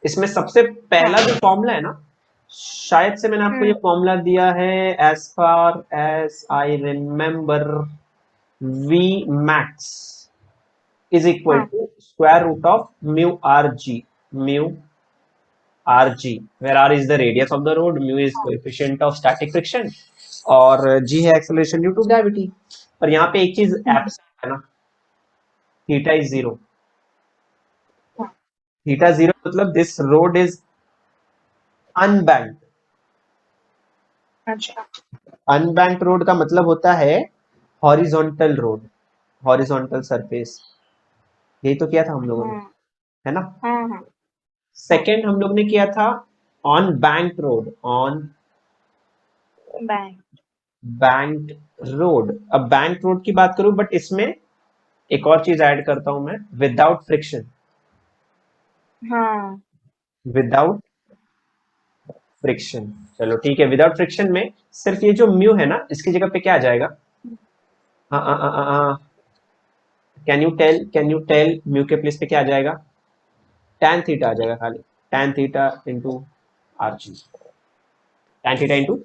इसमें सबसे हाँ। पहला जो फॉर्मूला है ना, शायद से मैंने आपको ये फॉर्मूला दिया है, as far as I remember, V max is equal हाँ। To square root of mu R G, mu R G, where R is the radius of the road, mu is हाँ। कोएफिशिएंट ऑफ स्टैटिक फ्रिक्शन, और G है acceleration due to gravity. पर यहाँ पे एक चीज हम्म, absent है ना, थीटा इज जीरो। हाँ। थीटा जीरो मतलब दिस रोड इज अनबैंक्ड। अच्छा। अनबैंक्ड रोड का मतलब होता है हॉरिजॉन्टल रोड, हॉरिजॉन्टल सरफेस। यही तो किया था हम लोगों ने, हाँ। है ना। हाँ। हाँ। हाँ। सेकंड हम लोग ने किया था on banked road, on bank. Banked road. अब बैंक्ड रोड की बात करूं, बट इसमें एक और चीज ऐड करता हूं मैं, विदाउट फ्रिक्शन। हाँ। विदाउट फ्रिक्शन, चलो ठीक है, विदाउट फ्रिक्शन में सिर्फ ये जो म्यू है ना, इसकी जगह पे क्या आ जाएगा? हाँ, कैन यू टेल म्यू के प्लेस पे क्या आ जाएगा? tan थीटा आ जाएगा खाली, tan theta into are G, tan theta into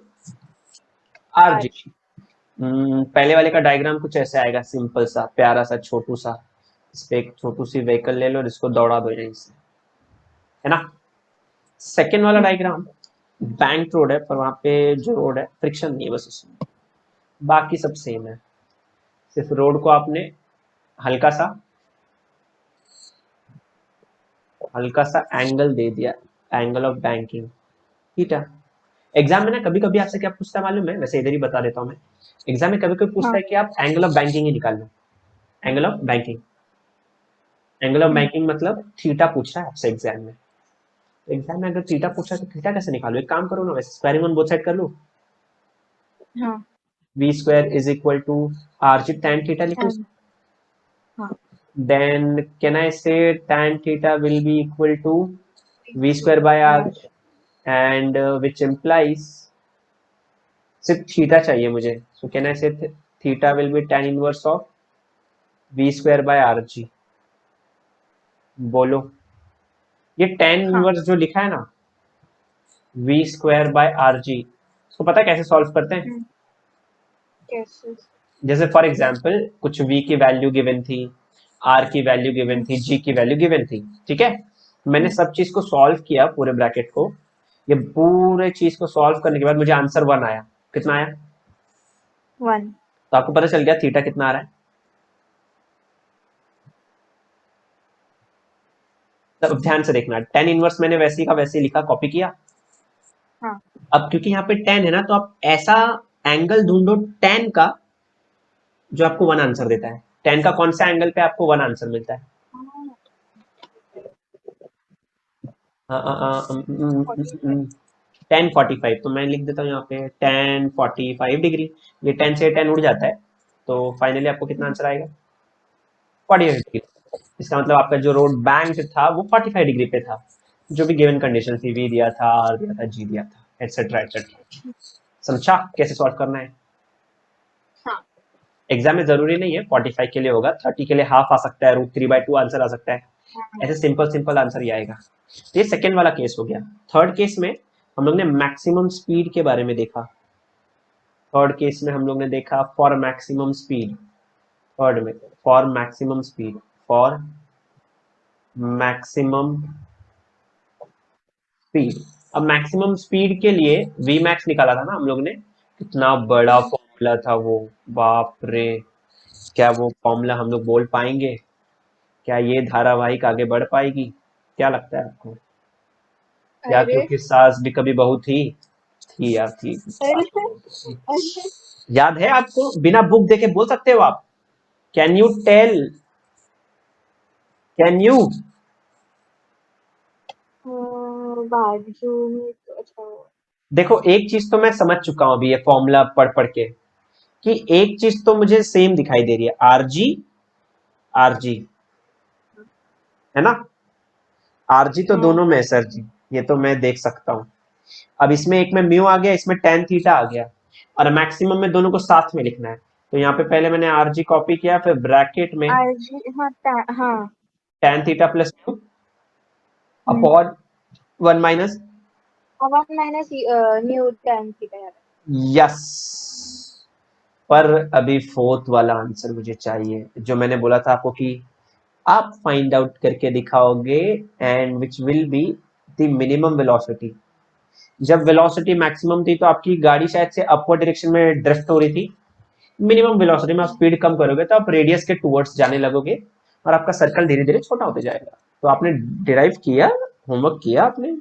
R G. आज। पहले वाले का डायग्राम कुछ ऐसे आएगा, सिंपल सा प्यारा सा छोटू सा। इस पे एक छोटू सी व्हीकल ले लो और इसको दौड़ा दो यहीं से, है ना। सेकेंड वाला हम्म। डायग्राम बैंक रोड है, पर वहां पे जो रोड है फ्रिक्शन नहीं है बस उसमें, बाकी सब सेम है। सिर्फ रोड को आपने हल्का सा हल्का सा एंगल दे दिया, angle of banking, theta. Exam में ना कभी कभी आपसे क्या पूछता है मालूम है, वैसे इधर ही बता देता हूँ मैं। एग्जाम में कभी कभी पूछता हाँ। है कि आप एंगल ऑफ बैंकिंग ही निकाल लो। Angle of banking, angle of hmm. Banking मतलब थीटा पूछ रहा है आपसे एग्जाम में। तो एग्जाम में अगर थीटा पूछा तो थीटा कैसे निकालो? एक काम करो ना, वैसे स्क्वायरिंग ऑन बोथ साइड कर लो। हाँ। V square is equal to R G tan theta लिखो। हाँ। हाँ। Then can I say tan theta will be equal to V square by R, आज। एंड विच इम्प्लाइज सिर्फ थीटा चाहिए मुझे, so can I say theta will be tan inverse of V square by R G. बोलो, ये tan हाँ। Inverse जो लिखा है ना, V square by R G, उसको पता है कैसे सॉल्व करते हैं? हम्म, कैसे? जैसे फॉर एग्जाम्पल कुछ v की वैल्यू गिवन थी, r की वैल्यू गिवन हम्म। थी, g की वैल्यू गिवन थी, ठीक है। मैंने हम्म। सब चीज को सॉल्व किया, पूरे ब्रैकेट को। ये पूरे चीज को सॉल्व करने के बाद मुझे आंसर 1 आया। कितना आया? वन। तो आपको पता चल गया थीटा कितना आ रहा है। तब ध्यान से देखना, tan इनवर्स मैंने वैसे का वैसे ही लिखा, कॉपी किया। हाँ। अब क्योंकि यहाँ पे tan है ना, तो आप ऐसा एंगल ढूंढो tan का जो आपको 1 आंसर देता है। tan का कौन सा एंगल पे आपको 1 आंसर मिलता है? हाँ। टेन फोर्टी फाइव, तो मैं लिख देता हूँ यहाँ पे 1045 डिग्री। ये 10 से 10 उड़ जाता है, तो फाइनली आपको कितना आंसर आएगा? 48 डिग्री। इसका मतलब आपका जो रोड बैंक था वो 45 डिग्री पे था, जो भी गिवन कंडीशन थी, वी दिया था, आर दिया था, जी दिया था, एटसेट्रा एटसेट्रा। समझा कैसे सॉल्व करना है? हाँ। एग्जाम में जरूरी नहीं है 45 के लिए होगा, 30 के लिए हाफ आ सकता है, √3/2 आंसर आ सकता है। हाँ। ऐसे सिंपल सिंपल आंसर ही आएगा। तो ये सेकेंड वाला केस हो गया। थर्ड केस में हम लोग ने मैक्सिमम स्पीड के बारे में देखा। थर्ड केस में हम लोग ने देखा फॉर मैक्सिमम स्पीड। थर्ड में for maximum speed, for maximum speed. अब मैक्सिमम स्पीड के लिए वी मैक्स निकाला था ना हम लोग ने, कितना बड़ा हम्म। फॉर्मूला था वो, बाप रे। क्या वो फॉर्मूला हम लोग बोल पाएंगे? क्या ये धारावाहिक आगे बढ़ पाएगी? क्या लगता है आपको? या अरे। क्योंकि सास भी कभी बहू थी यार, थी सास अरे। भी बहू थी। अरे। याद है आपको? बिना बुक देखे बोल सकते हो आप, can you tell, can you? बाजू में तो अच्छा। देखो एक चीज तो मैं समझ चुका हूं अभी ये फॉर्मूला पढ़ पढ़ के, कि एक चीज तो मुझे सेम दिखाई दे रही है, आरजी, आरजी, है ना। आरजी तो हाँ। दोनों में है सर जी, ये तो मैं देख सकता हूं। अब इसमें एक में म्यू आ गया, इसमें tan थीटा आ गया, और मैक्सिमम में दोनों को साथ में लिखना है। तो यहाँ पे पहले मैंने आरजी कॉपी किया, फिर ब्रैकेट में आज। हाँ। हाँ। tan theta plus mu hmm. Upon 1 minus 1 minus mu tan theta. Yes. पर अभी फोर्थ वाला आंसर मुझे चाहिए, जो मैंने बोला था आपको कि आप फाइंड आउट करके दिखाओगे, and which will be the minimum velocity. जब वेलोसिटी मैक्सिमम थी तो आपकी गाड़ी शायद से अपवर्ड डायरेक्शन में ड्रिफ्ट हो रही थी। मिनिमम वेलोसिटी में आप स्पीड कम करोगे तो आप रेडियस के टूवर्ड्स जाने लगोगे और आपका सर्कल धीरे धीरे छोटा होते जाएगा। तो आपने डिराइव किया, होमवर्क किया आपने,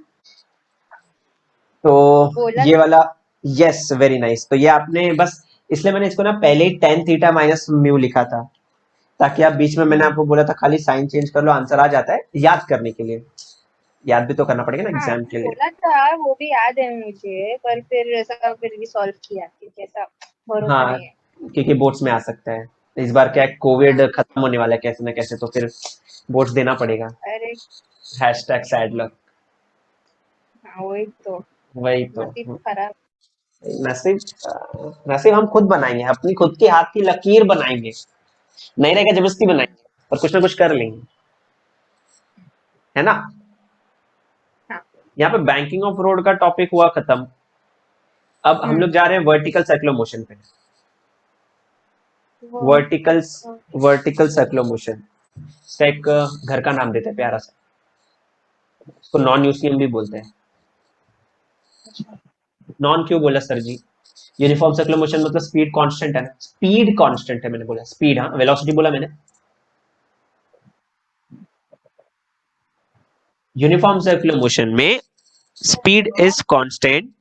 तो बोला ये था। वाला। Yes, very nice. तो ये आपने बस, इसलिए मैंने इसको ना पहले ही टेन थीटा माइनस म्यू लिखा था, ताकि आप बीच में, मैंने आपको बोला था खाली साइन चेंज कर लो आंसर आ जाता है, याद करने के लिए। याद भी तो करना पड़ेगा ना हाँ एग्जाम के लिए। बोला था, वो भी याद है मुझे, पर फिर ऐसा फिर भी सॉल्व किया क्योंकि ऐसा भरोसा हाँ, नहीं है। क्योंकि बोर्ड्स में आ सकता है। इस बार क्या है, कोविड हाँ। खत्म होने वाला है कैसे ना कैसे, तो फिर बोर्ड्स देना पड़ेगा। अरे हैशटैग सैड लक। हाँ वही तो। वही तो। नसीब खराब। नसीब, नसीब हम खुद बनाएंगे, अपनी खुद की हाथ की लकीर बनाएंगे, नहीं रहेगा जबरदस्ती हम्म। बनाएंगे, और कुछ ना कुछ कर लेंगे, है ना। हाँ। यहाँ पे बैंकिंग ऑफ रोड का टॉपिक हुआ खत्म। अब हम लोग हम्म। जा रहे हैं वर्टिकल सर्कुलर मोशन पे। वो वर्टिकल, वर्टिकल सर्कुलर मोशन का एक घर का नाम देते हैं प्यारा सा, उसको नॉन यूसीएम भी बोलते हैं। अच्छा। नॉन क्यों बोला सर जी? यूनिफॉर्म सर्कुलर मोशन मतलब स्पीड कांस्टेंट है ना, स्पीड कांस्टेंट है, मैंने बोला स्पीड, हाँ वेलोसिटी बोला मैंने। यूनिफॉर्म सर्कुलर मोशन में speed is constant.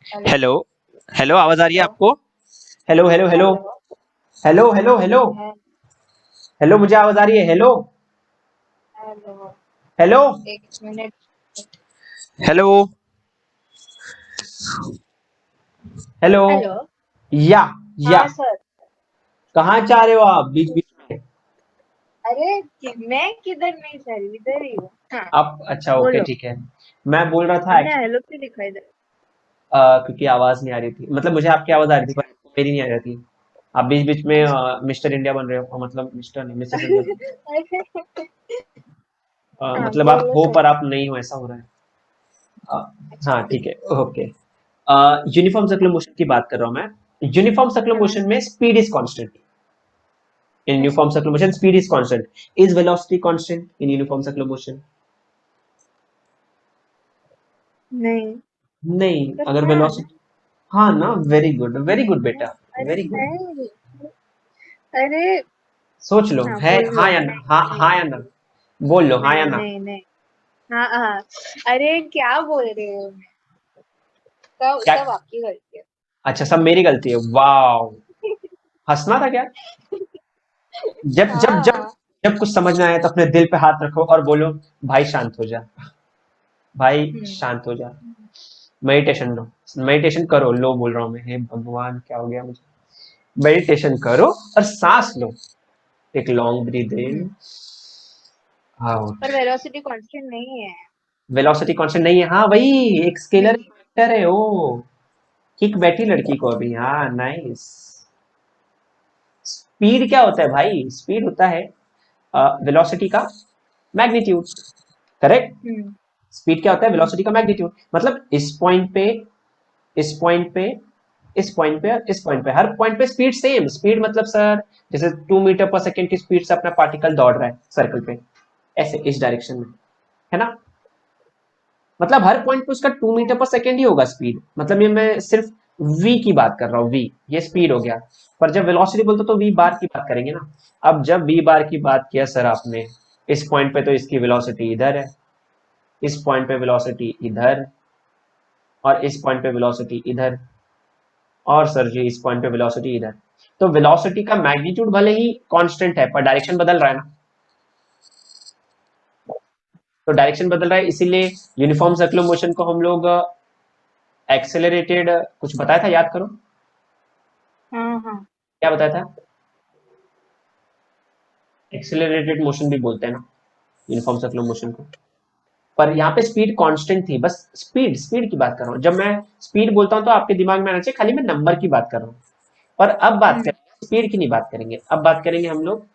Hello. Hello, hello आवाज आ रही है हेलो। आपको? Hello hello hello, hello. Hello hello hello, hello मुझे आवाज आ रही है, हेलो हेलो। हेलो एक मिनट। Hello hello. हेलो। या या, हाँ सर। कहाँ चाह रहे हो आप बीच बीच में? अरे मैं किधर नहीं सर, इधर ही हूँ। हाँ आप अच्छा, ओके बोलो। ठीक है। मैं बोल रहा था तुमने हेलो क्यों लिखा इधर? क्योंकि आवाज नहीं आ रही थी, मतलब मुझे आपकी आवाज आ रही थी पर अच्छा। मेरी नहीं आ रही थी। आप बीच बीच में अच्छा। मिस्टर इंडिया बन रहे हो, मतलब मिस्टर नहीं, मिसेस इंडिया बन अरे, हाँ मतलब आप बोलो हो सर। पर आप नहीं हो, ऐसा हो रहा है। अ, अच्छा हाँ ठीक ठीक है, है। ओके। यूनिफॉर्म सर्कुलर मोशन की बात कर रहा हूँ मैं। यूनिफॉर्म सर्कुलर हाँ। मोशन में speed is constant. In uniform अच्छा। Circular motion speed is constant. Is velocity constant in uniform circular motion? नहीं। नहीं, पर अगर हाँ ना। वेलोसिटी, हाँ ना, वेरी गुड बेटा, अरे वेरी गुड। नहीं। अरे सोच लो, हाँ है बोल लो। हाँ या ना, नहीं हाँ नहीं हाँ या ना, बोल लो हाँ या नहीं ना। नहीं नहीं। हाँ हाँ। अरे क्या बोल रहे हो? सब क्या? सब आपकी गलती है। अच्छा, सब मेरी गलती है, वाह। हंसना था क्या? जब जब जब हाँ। जब कुछ समझ में आए तो अपने दिल पे हाथ रखो और बोलो, भाई शांत हो जा, भाई हम्म। शांत हो जा। मेडिटेशन लो, मेडिटेशन करो, लो बोल रहा हूँ मैं, हे भगवान क्या हो गया मुझे। मेडिटेशन करो और सांस लो, एक लॉन्ग ब्रीथ इन, हम्म। आउट। पर वेलोसिटी कांस्टेंट नहीं है। वेलोसिटी कांस्टेंट नहीं है, हाँ वही, एक स्केलर हम्म। वेक्टर है ओ। किक बैठी लड़की को अभी, हाँ नाइस। स्पीड क्या होता है भाई? स्पीड होता है वेलोसिटी का मैग्नीट्यूड, करेक्ट। हम्म। स्पीड क्या होता है? हम्म। वेलोसिटी का मैग्नीट्यूड। मतलब इस पॉइंट पे, इस पॉइंट पे, इस पॉइंट पे, इस पॉइंट पे, हर पॉइंट पे स्पीड सेम। स्पीड मतलब सर, जैसे 2 मीटर पर सेकेंड की स्पीड से अपना पार्टिकल दौड़ रहा है सर्कल पे, ऐसे इस डायरेक्शन में, है ना। मतलब हर पॉइंट पे उसका 2 मीटर पर सेकेंड ही होगा स्पीड। मतलब ये मैं सिर्फ v की बात कर रहा हूँ, v, ये स्पीड हो गया। पर जब वेलोसिटी बोलते तो v बार की बात करेंगे ना। अब जब v बार की बात किया सर आपने, इस पॉइंट पे तो इसकी वेलोसिटी इधर है, इस पॉइंट पे वेलोसिटी इधर, और इस पॉइंट पे वेलोसिटी इधर, और सर जी इस पॉइंट पे वेलोसिटी इधर। तो वेलोसिटी का मैग्नीट्यूड भले ही कांस्टेंट है पर डायरेक्शन बदल रहा है ना। तो डायरेक्शन बदल रहा है, इसीलिए यूनिफॉर्म सर्कुलर मोशन को हम लोग एक्सेलरेटेड कुछ बताया था, याद करो हाँ हाँ। क्या बताया था। एक्सेलरेटेड मोशन भी बोलते हैं ना यूनिफॉर्म सर्कुलर मोशन को। पर यहाँ पे स्पीड कांस्टेंट थी, बस स्पीड, स्पीड की बात कर रहा हूँ। जब मैं स्पीड बोलता हूँ तो आपके दिमाग में आना चाहिए खाली मैं नंबर की बात कर रहा हूँ। पर अब बात हम्म। करेंगे स्पीड की, नहीं बात करेंगे, अब बात करेंगे हम लोग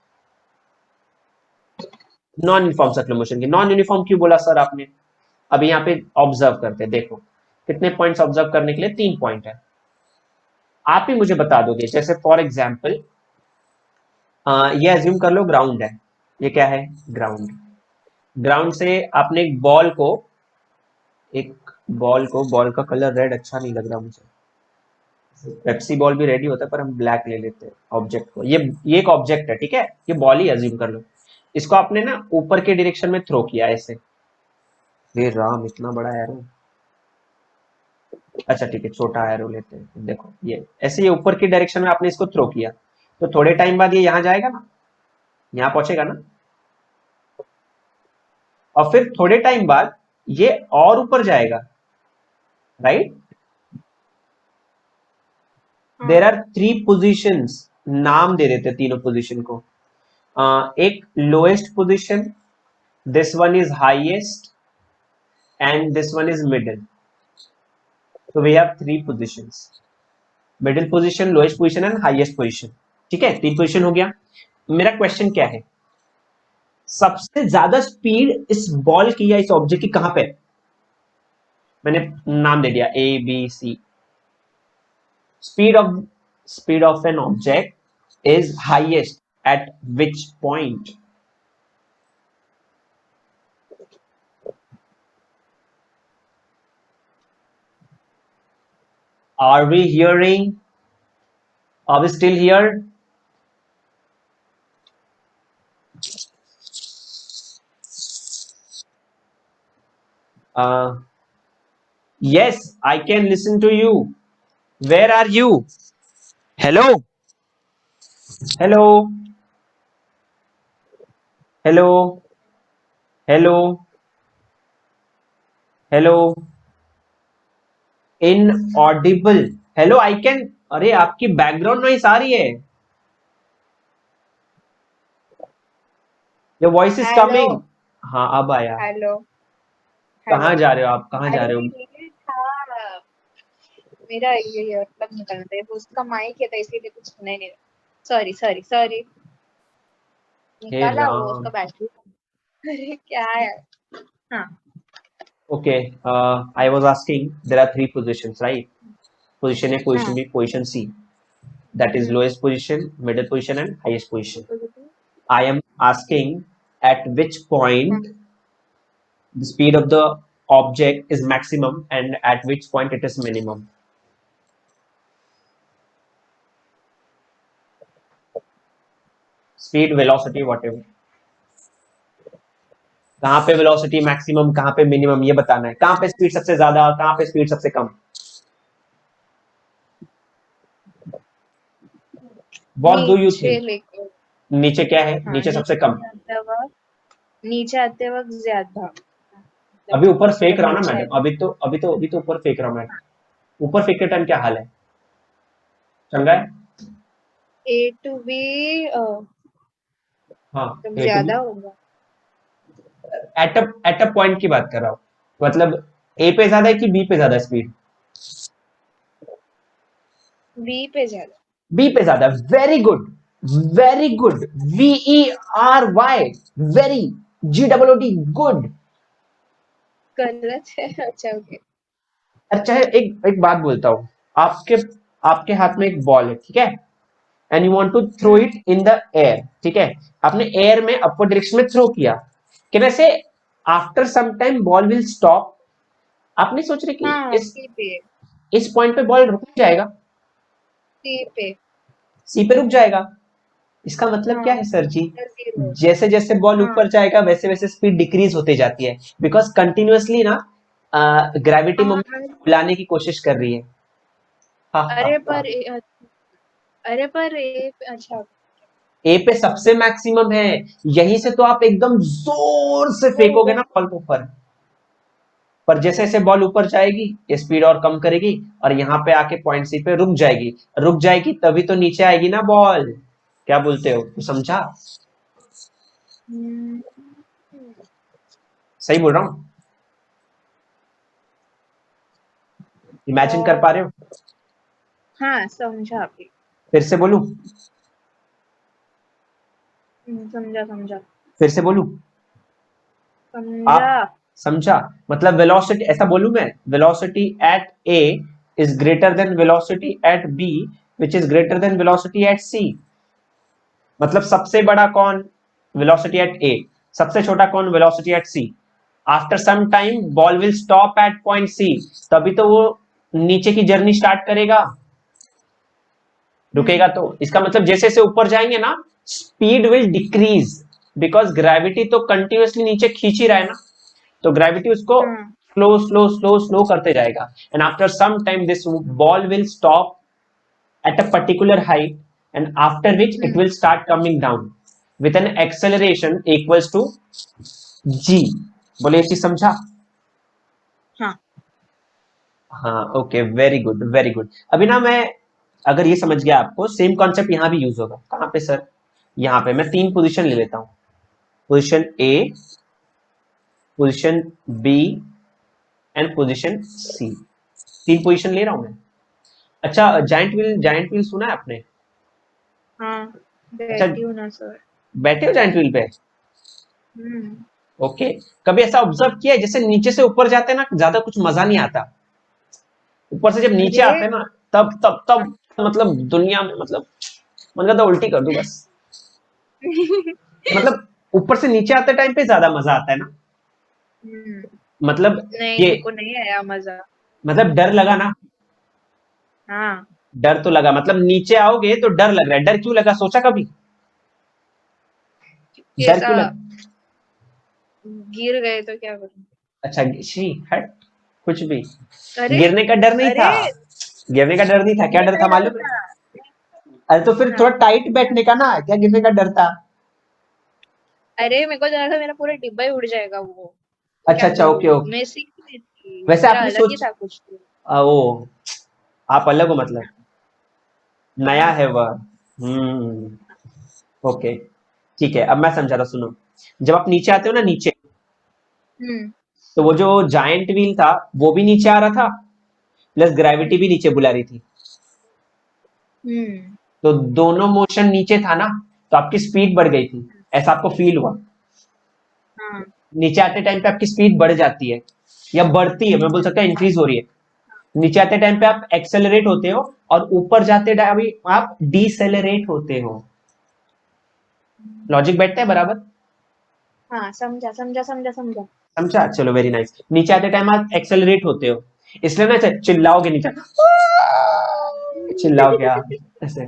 नॉन यूनिफॉर्म सर्कुलर मोशन की। नॉन यूनिफॉर्म क्यों बोला सर आपने? अभी यहाँ पे ऑब्जर्व करते हैं, देखो कितने पॉइंट्स ऑब्जर्व करने के लिए, 3 पॉइंट है। आप ही मुझे बता दोगे, जैसे फॉर एग्जाम्पल ये अज्यूम कर लो ग्राउंड है, ये क्या है, ग्राउंड। ग्राउंड से आपने बॉल का कलर रेड अच्छा नहीं लग रहा मुझे, पेप्सी बॉल भी रेडी होता है, पर हम ब्लैक ले लेते हैं ऑब्जेक्ट को। ये एक ऑब्जेक्ट है, ठीक है, ये बॉल ही अज्यूम कर लो। इसको आपने ना ऊपर के डायरेक्शन में थ्रो किया ऐसे, ये राम इतना बड़ा एरो, अच्छा ठीक है छोटा एरो लेते हैं, देखो ये ऐसे, ये ऊपर की डायरेक्शन में आपने इसको थ्रो किया, तो थोड़े टाइम बाद ये यहाँ जाएगा ना, यहाँ पहुंचेगा ना, और फिर थोड़े टाइम बाद ये और ऊपर जाएगा, राइट। देर आर 3 पोजिशंस, नाम दे देते तीनों पोजीशन को। एक lowest position, this one is highest, and this one is middle. तो we have 3 positions, middle position, lowest position and highest position. ठीक है, 3 पोजीशन हो गया। मेरा क्वेश्चन क्या है, सबसे ज्यादा स्पीड इस बॉल की या इस ऑब्जेक्ट की कहां पे, मैंने नाम दे दिया A B C. Speed of an object is highest at which point? Are we hearing? Are we still here? Yes, I can listen to you. Where are you? Hello? Hello? Hello? Hello? Hello? Inaudible. Hello, I can. अरे आपकी background noise आ रही है. Your voice is hello coming. हाँ अब आया. Hello कहाँ hello. जा रहे हो आप, कहाँ जा अरे रहे हो? ये था मेरा, ये मतलब निकल रहे वो उसका माइक है तो इसीलिए कुछ सुनाई नहीं रहा। Sorry sorry sorry. हे निकाला वो राम. उसका बैटरी। अरे क्या है। हाँ। Okay, I was asking, there are 3 positions, right? Position A, position हाँ। B, position C. That is lowest position, middle position and highest position. I am asking at which point the speed of the object is maximum and at which point it is minimum. Speed, velocity, whatever. कहाँ पे velocity maximum, कहाँ पे minimum, ये बताना है. कहाँ पे speed सबसे ज्यादा, कहाँ पे स्पीड सबसे कम. What do you नीचे think? लेके। नीचे क्या है, हाँ नीचे सबसे कम. नीचे आते वक्त ज्यादा, मतलब अभी ऊपर फेंक जब रहा हूँ ना नीचे आए। मैडम, अभी तो ऊपर फेंक रहा हूँ मैडम. ऊपर फेंकते टाइम क्या हाल है, चंगा है. ए टू बी हाँ, जब ए टू बी. ज्यादा होगा। एट अ पॉइंट की बात कर रहा हूँ, मतलब ए पे ज्यादा है कि बी पे ज्यादा स्पीड. बी पे ज्यादा। बी पे ज्यादा. Very good, very good. VERY, very. GOOD, good. गलत है। अच्छा ओके। अच्छा है, एक एक बात बोलता हूँ. आपके आपके हाथ में एक बॉल है, ठीक है, and you want to throw it in the air, ठीक है. आपने एयर में अपवर्ड डायरेक्शन में थ्रो किया, can I say after some time ball will stop. आप नहीं सोच रहे कि हाँ इस सी पे। इस पॉइंट पे बॉल रुक जाएगा, सी पे। सी पे रुक जाएगा. इसका मतलब क्या हाँ है सर जी, जीरो। जैसे जैसे बॉल हाँ ऊपर जाएगा वैसे वैसे स्पीड डिक्रीज होती जाती है, बिकॉज कंटिन्यूअसली ना ग्रेविटी हाँ। मोमेंट बुलाने की कोशिश कर रही है. हा हा अरे हा. पर अरे पर ए अच्छा। ए पे सबसे मैक्सिमम है, यहीं से तो आप एकदम जोर से ओ फेंकोगे ओ ना बॉल को ऊपर, पर जैसे जैसे बॉल ऊपर जाएगी ये स्पीड और कम करेगी, और यहाँ पे आके पॉइंट सी पे रुक जाएगी. रुक जाएगी तभी तो नीचे आएगी ना बॉल. क्या बोलते हो, तो समझा? हम्म, सही बोल रहा हूँ, इमेजिन कर और पा रहे हो? हाँ समझा अभी। फिर से बोलूं? समझा समझा फिर से बोलूं? समझा। आप समझा? मतलब वेलोसिटी, ऐसा बोलूं मैं, velocity at A is greater than velocity at B which is greater than velocity at C. मतलब सबसे बड़ा कौन? Velocity at A. सबसे छोटा कौन? Velocity at C. After some time ball will stop at point C, तभी तो वो नीचे की जर्नी स्टार्ट करेगा, रुकेगा तो। इसका मतलब जैसे जैसे ऊपर जाएंगे ना, speed will decrease, because gravity तो कंटिन्यूअसली नीचे खींच ही रहा है ना, तो ग्रेविटी उसको हाँ स्लो स्लो स्लो स्लो करते जाएगा। And after some time this ball will stop at a particular height, and after which it will start coming down with an acceleration equals to g। बोले ये चीज समझा? हाँ हाँ, okay, very good very good. अभी ना मैं, अगर ये समझ गया आपको, सेम कॉन्सेप्ट यहाँ भी यूज होगा। कहाँ पे सर? यहाँ पे मैं 3 पोजीशन ले लेता हूँ, position A, position B and position C. 3 position ले रहा हूँ मैं। अच्छा, जाइंट व्हील सुना है आपने? हाँ अच्छा, बैठी हूँ ना सर। बैठे हो जाइंट व्हील पे? हम्म। ओके। कभी ऐसा ऑब्जर्व किया है, जैसे नीचे से ऊपर जाते हैं ना, ज्यादा कुछ मजा नहीं आता, ऊपर से जब नीचे अरे आते हैं ना, तब मतलब दुनिया में, मतलब मन करता है उल्टी कर दूं बस। मतलब ऊपर से नीचे आते टाइम पे ज्यादा मजा आता है ना। हम्म, मतलब नहीं ये, मेरे को नहीं आया मजा। मतलब डर लगा ना? हाँ डर तो लगा, मतलब नीचे आओगे तो डर लग रहा है। डर क्यों लगा, सोचा कभी? डर कैसा क्यों लगा? गिर गए तो क्या करूँ? अच्छा, शी हट, कुछ भी। अरे गिरने का डर नहीं अरे था, गिरने का डर नहीं था। क्या गिरने डर का था ही डर मालूम है? था। अरे तो फिर थोड़ा हाँ टाइट बैठने का ना, क्या गिरने का डर था? अरे मेरे को लगा था मेरा पूरा डिब्बा ही उड़ जाएगा वो। अच्छा क्या अच्छा, ओके करूँ ओके। मैं सीख रही थी, वैसे मेरा आपने अलग ही सोच, था कुछ तो। ओ, आप अलग हो मतलब, नया हाँ है वह। ओके, ठीक है, अब मैं समझा रहा, सुनो। जब आप नीचे आते हो ना, नीचे, हम्म तो वो जो जायंट व्हील था वो भी नीचे आ रहा था, प्लस ग्रेविटी भी नीचे बुला रही थी, हम्म तो दोनों मोशन नीचे था ना, तो आपकी स्पीड बढ़ गई थी, ऐसा आपको फील हुआ? हाँ नीचे आते टाइम पे आपकी स्पीड बढ़ जाती है, या बढ़ती है, मैं बोल सकता हूँ इंक्रीज हो रही है। नीचे आते टाइम पे आप एक्सेलरेट होते हो, और ऊपर जाते टाइम आप डिसेलरेट होते हो। लॉजिक बैठता है बराबर? हाँ समझा समझा समझा समझा। समझा? चलो, वेरी नाइस। नीचे आते टाइम आप एक्सेलरेट होते हो, इसलिए ना चिल्लाओगे नीचे, चिल्लाओ क्या ऐसे,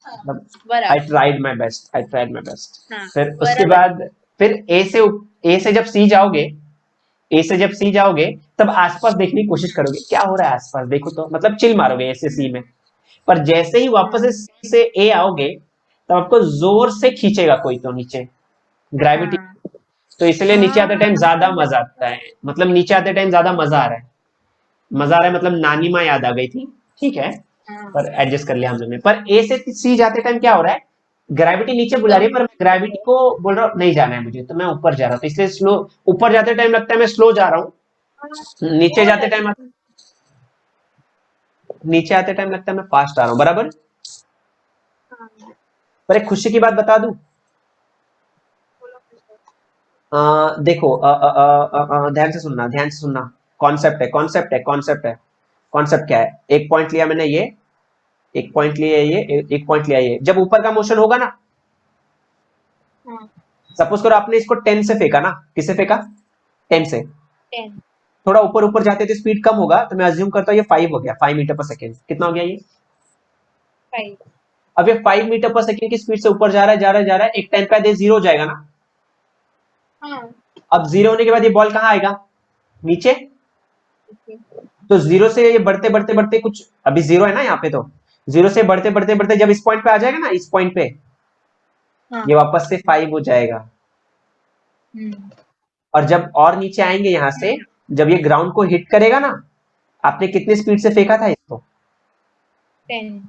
मतलब आई बराबर। Tried my best, I tried my best. हाँ फिर उसके बराबर। बाद, फिर ए से जब सी जाओगे, ए से जब सी जाओगे, तब आसपास देखने की कोशिश करोगे क्या हो रहा है आसपास, देखो तो, मतलब चिल मारोगे ए से सी में। पर जैसे ही वापस हाँ सी से ए आओगे, तब आपको जोर से खींचेगा कोई तो नीचे, ग्रेविटी। हाँ तो इसलिए नीचे आते टाइम हाँ ज्यादा समझा मजा समझा। आता है, मतलब नीचे आते टाइम ज्यादा मजा आ रहा है, मजा आ रहा है, मतलब नानी माँ याद आ गई थी, ठीक है, हाँ पर एडजस्ट कर लिया हम लोग ने। पर ए से सी जाते टाइम क्या हो रहा है, ग्रेविटी नीचे बुला रही है, कम। पर मैं ग्रेविटी को बोल रहा हूँ नहीं जाना है मुझे, तो मैं ऊपर जा रहा हूँ, तो इसलिए स्लो, ऊपर जाते टाइम लगता है मैं स्लो जा रहा हाँ, हूँ, नीचे वो जाते है। टाइम, नीचे आते टाइम लगता है मैं फास्ट आ रहा हूँ, बराबर। हाँ पर एक खुशी की बात बता दूं, बोलो बोलो। देखो, ध्यान से सुनना, ध्यान से सुनना। कॉन्सेप्ट है, कॉन्सेप्ट है, कॉन्सेप्ट है। कॉन्सेप्ट क्या है? एक पॉइंट लिया मैंने ये, एक पॉइंट लिया ये, एक पॉइंट लिया ये। जब ऊपर का मोशन होगा ना, हाँ सपोज करो आपने इसको 10 से फेंका ना, किससे फेंका? 10 से। 10 थोड़ा ऊपर ऊपर जाते थे, स्पीड कम होगा, तो मैं अज्यूम करता हूँ ये 5 हो गया, 5 मीटर पर सेकेंड। कितना हो गया ये? 5। अब ये 5 मीटर पर सेकेंड की स्पीड से ऊपर जा रहा है, जा रहा है, जा रहा है, एक टाइम पे आधे जीरो हो जाएगा ना। हाँ अब जीरो होने के बाद ये बॉल कहाँ आएगा? नीचे। ओके। तो जीरो से ये बढ़ते बढ़ते बढ़ते, कुछ अभी जीरो है ना यहाँ पे, तो जीरो से बढ़ते बढ़ते बढ़ते जब इस पॉइंट पे आ जाएगा ना, इस पॉइंट पे, हाँ ये वापस से 5 हो जाएगा। हम्म और जब और नीचे आएंगे यहाँ से, जब ये ग्राउंड को हिट करेगा ना, आपने कितनी स्पीड से फेंका था इसको, 10।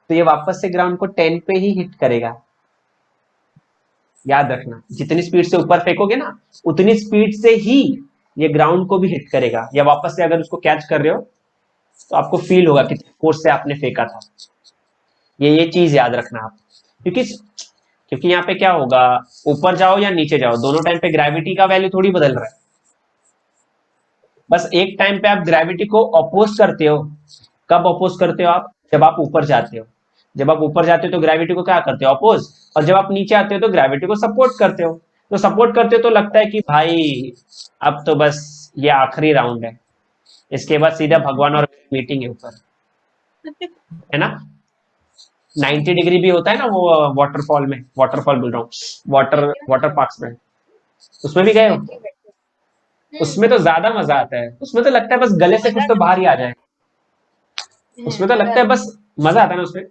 तो ये वापस से ग्राउंड को 10 पे ही हिट करेगा। याद रखना, जितनी स्पीड से ऊपर फेंकोगे ना, उतनी स्पीड से ही ये ग्राउंड को भी हिट करेगा, या वापस से अगर उसको कैच कर रहे हो, तो आपको फील होगा कितनी फोर्स से आपने फेंका था। ये चीज याद रखना आप, क्योंकि क्योंकि यहाँ पे क्या होगा, ऊपर जाओ या नीचे जाओ दोनों टाइम पे ग्रेविटी का वैल्यू थोड़ी बदल रहा है, बस एक टाइम पे आप ग्रेविटी को अपोज करते हो। कब अपोज करते हो आप, जब आप ऊपर जाते हो। जब आप ऊपर जाते हो तो ग्रेविटी को क्या करते हो, अपोज। और जब आप नीचे आते हो तो ग्रेविटी को सपोर्ट करते हो। तो सपोर्ट करते हो तो लगता है कि भाई अब तो बस ये आखिरी राउंड है, इसके बाद सीधा भगवान और मीटिंग है ऊपर, है ना। 90 डिग्री भी होता है ना वो वाटरफॉल में, वाटरफॉल बोल रहा हूँ, वाटर बैठी हूँ ना, वाटर पार्क्स में, उसमें भी गए हो। बैठी बैठी। उसमें तो ज्यादा मजा आता है, उसमें तो लगता है बस गले से कुछ मजा तो तो बाहर ही आ जाए। उसमें तो मजा लगता है तो बस, मजा आता है ना उसमें।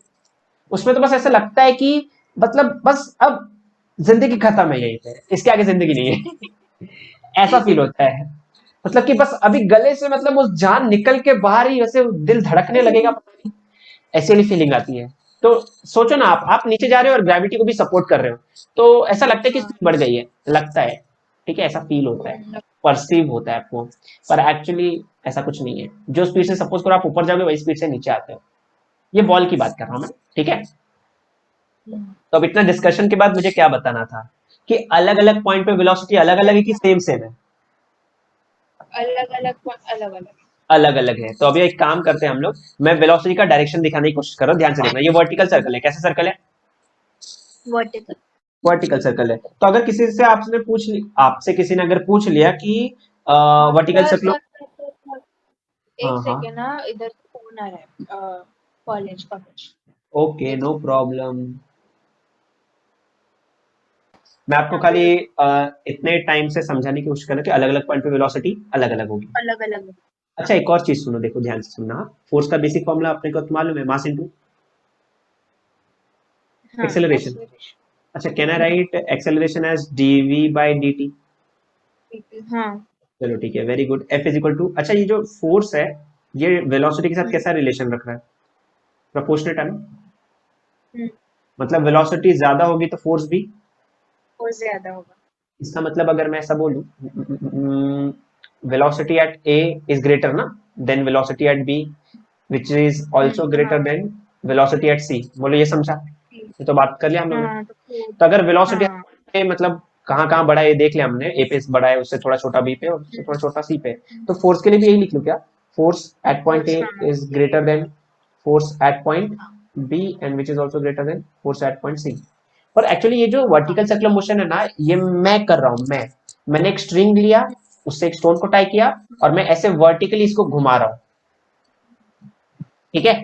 उसमें तो बस ऐसा लगता है कि मतलब बस अब जिंदगी खत्म है यहीं पे, इसके आगे जिंदगी नहीं है। ऐसा फील होता है, मतलब कि बस अभी गले से मतलब वो जान निकल के बाहर ही वैसे दिल धड़कने लगेगा, पता नहीं, ऐसी वाली फीलिंग आती है। तो सोचो ना, आप नीचे जा रहे हो और ग्रेविटी को भी सपोर्ट कर रहे हो, तो ऐसा लगता है कि हाँ। स्पीड बढ़ गई है, लगता है, ठीक है, ऐसा फील होता है, हम्म, परसीव होता है आपको। पर एक्चुअली ऐसा कुछ नहीं है, जो स्पीड से सपोज करो आप ऊपर जाओगे वही स्पीड से नीचे आते हो। ये बॉल की बात कर रहा हूं मैं, ठीक है। हम्म। तो अब इतना डिस्कशन के बाद मुझे क्या बताना था, कि अलग अलग पॉइंट पे वेलोसिटी अलग अलग है कि सेम सेम है। अलग अलग अलग अलग। अलग अलग है, तो अभी एक काम करते हैं हम लोग, मैं वेलोसिटी का डायरेक्शन दिखाने की कोशिश कर रहा हूँ, ध्यान से देखना। ये वर्टिकल सर्कल है, कैसा सर्कल है, वर्टिकल। वर्टिकल सर्कल है। तो अगर किसी से आपने आपसे किसी ने अगर पूछ लिया कि वर्टिकल सर्कल, एक हाँ हाँ, सेकेंड ना, इधर फोन आ रहा है कॉलेज का कुछ। ओके एक नो सेकेंड। प्रॉब्लम। मैं आपको हाँ खाली बोलो। इतने टाइम से समझाने की कोशिश कर रहा हूँ कि अलग अलग पॉइंट पे वेलोसिटी अलग अलग होगी। अलग अलग। अच्छा एक और चीज सुनो, देखो ध्यान से सुनना, फोर्स का बेसिक फॉर्मूला अपने को तो मालूम है, मास इनटू हाँ एक्सेलरेशन। एक्सेलरेशन। अच्छा, can I write acceleration as DV by D T. हाँ। चलो ठीक है, very good. F is equal to, अच्छा ये जो फोर्स है ये वेलोसिटी के साथ हम्म। कैसा रिलेशन रख रहा है, प्रोपोर्शनेट है ना। हम्म। मतलब वेलोसिटी ज्यादा होगी तो फोर्स भी, और ज्यादा होगा। इसका मतलब अगर मैं ऐसा बोलूं, velocity at A is greater ना than velocity at B, which is also greater हाँ। देन वेलोसिटी एट सी, बोलो ये समझा। ठीक। ये तो बात कर लिया हम लोग ने। हाँ तो फोर। तो अगर वेलोसिटी हाँ। मतलब कहाँ कहाँ बड़ा है ये देख लिया हमने, ए पे बड़ा है, उससे थोड़ा छोटा बी पे, और उससे थोड़ा छोटा सी पे। तो फोर्स के लिए भी यही लिख लूं क्या, फोर्स एट पॉइंट फोर्स ए हाँ is greater than force at point B and which is also greater than force at point C. और एक्चुअली ये जो हाँ। वर्टिकल सर्कुलर मोशन है ना, ये मैं कर रहा हूं, मैंने एक स्ट्रिंग लिया, उससे एक स्टोन को टाई किया, और मैं ऐसे वर्टिकली इसको घुमा रहा हूं, ठीक है।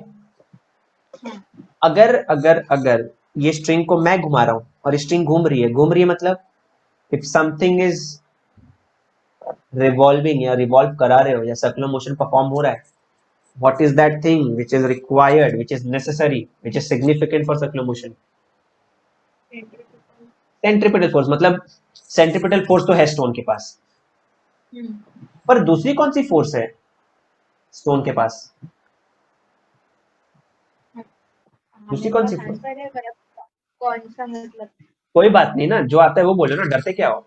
हाँ। अगर अगर अगर ये स्ट्रिंग को मैं घुमा रहा हूं और स्ट्रिंग घूम रही है मतलब इफ समथिंग इज रिवॉल्विंग या रिवॉल्व करा रहे हो या सर्कुलर मोशन परफॉर्म हो रहा है, what is that thing which is required, which is necessary, which is significant for circular motion? Centripetal force, मतलब सेंट्रीपिटल फोर्स तो है स्टोन के पास, पर दूसरी कौन सी फोर्स है स्टोन के पास, हाँ दूसरी मेरे कौन सी पास फोर्स। आंसर है पर अब कौन सा मतलब। कोई बात नहीं ना, जो आता है वो बोलो ना, डरते क्या हो।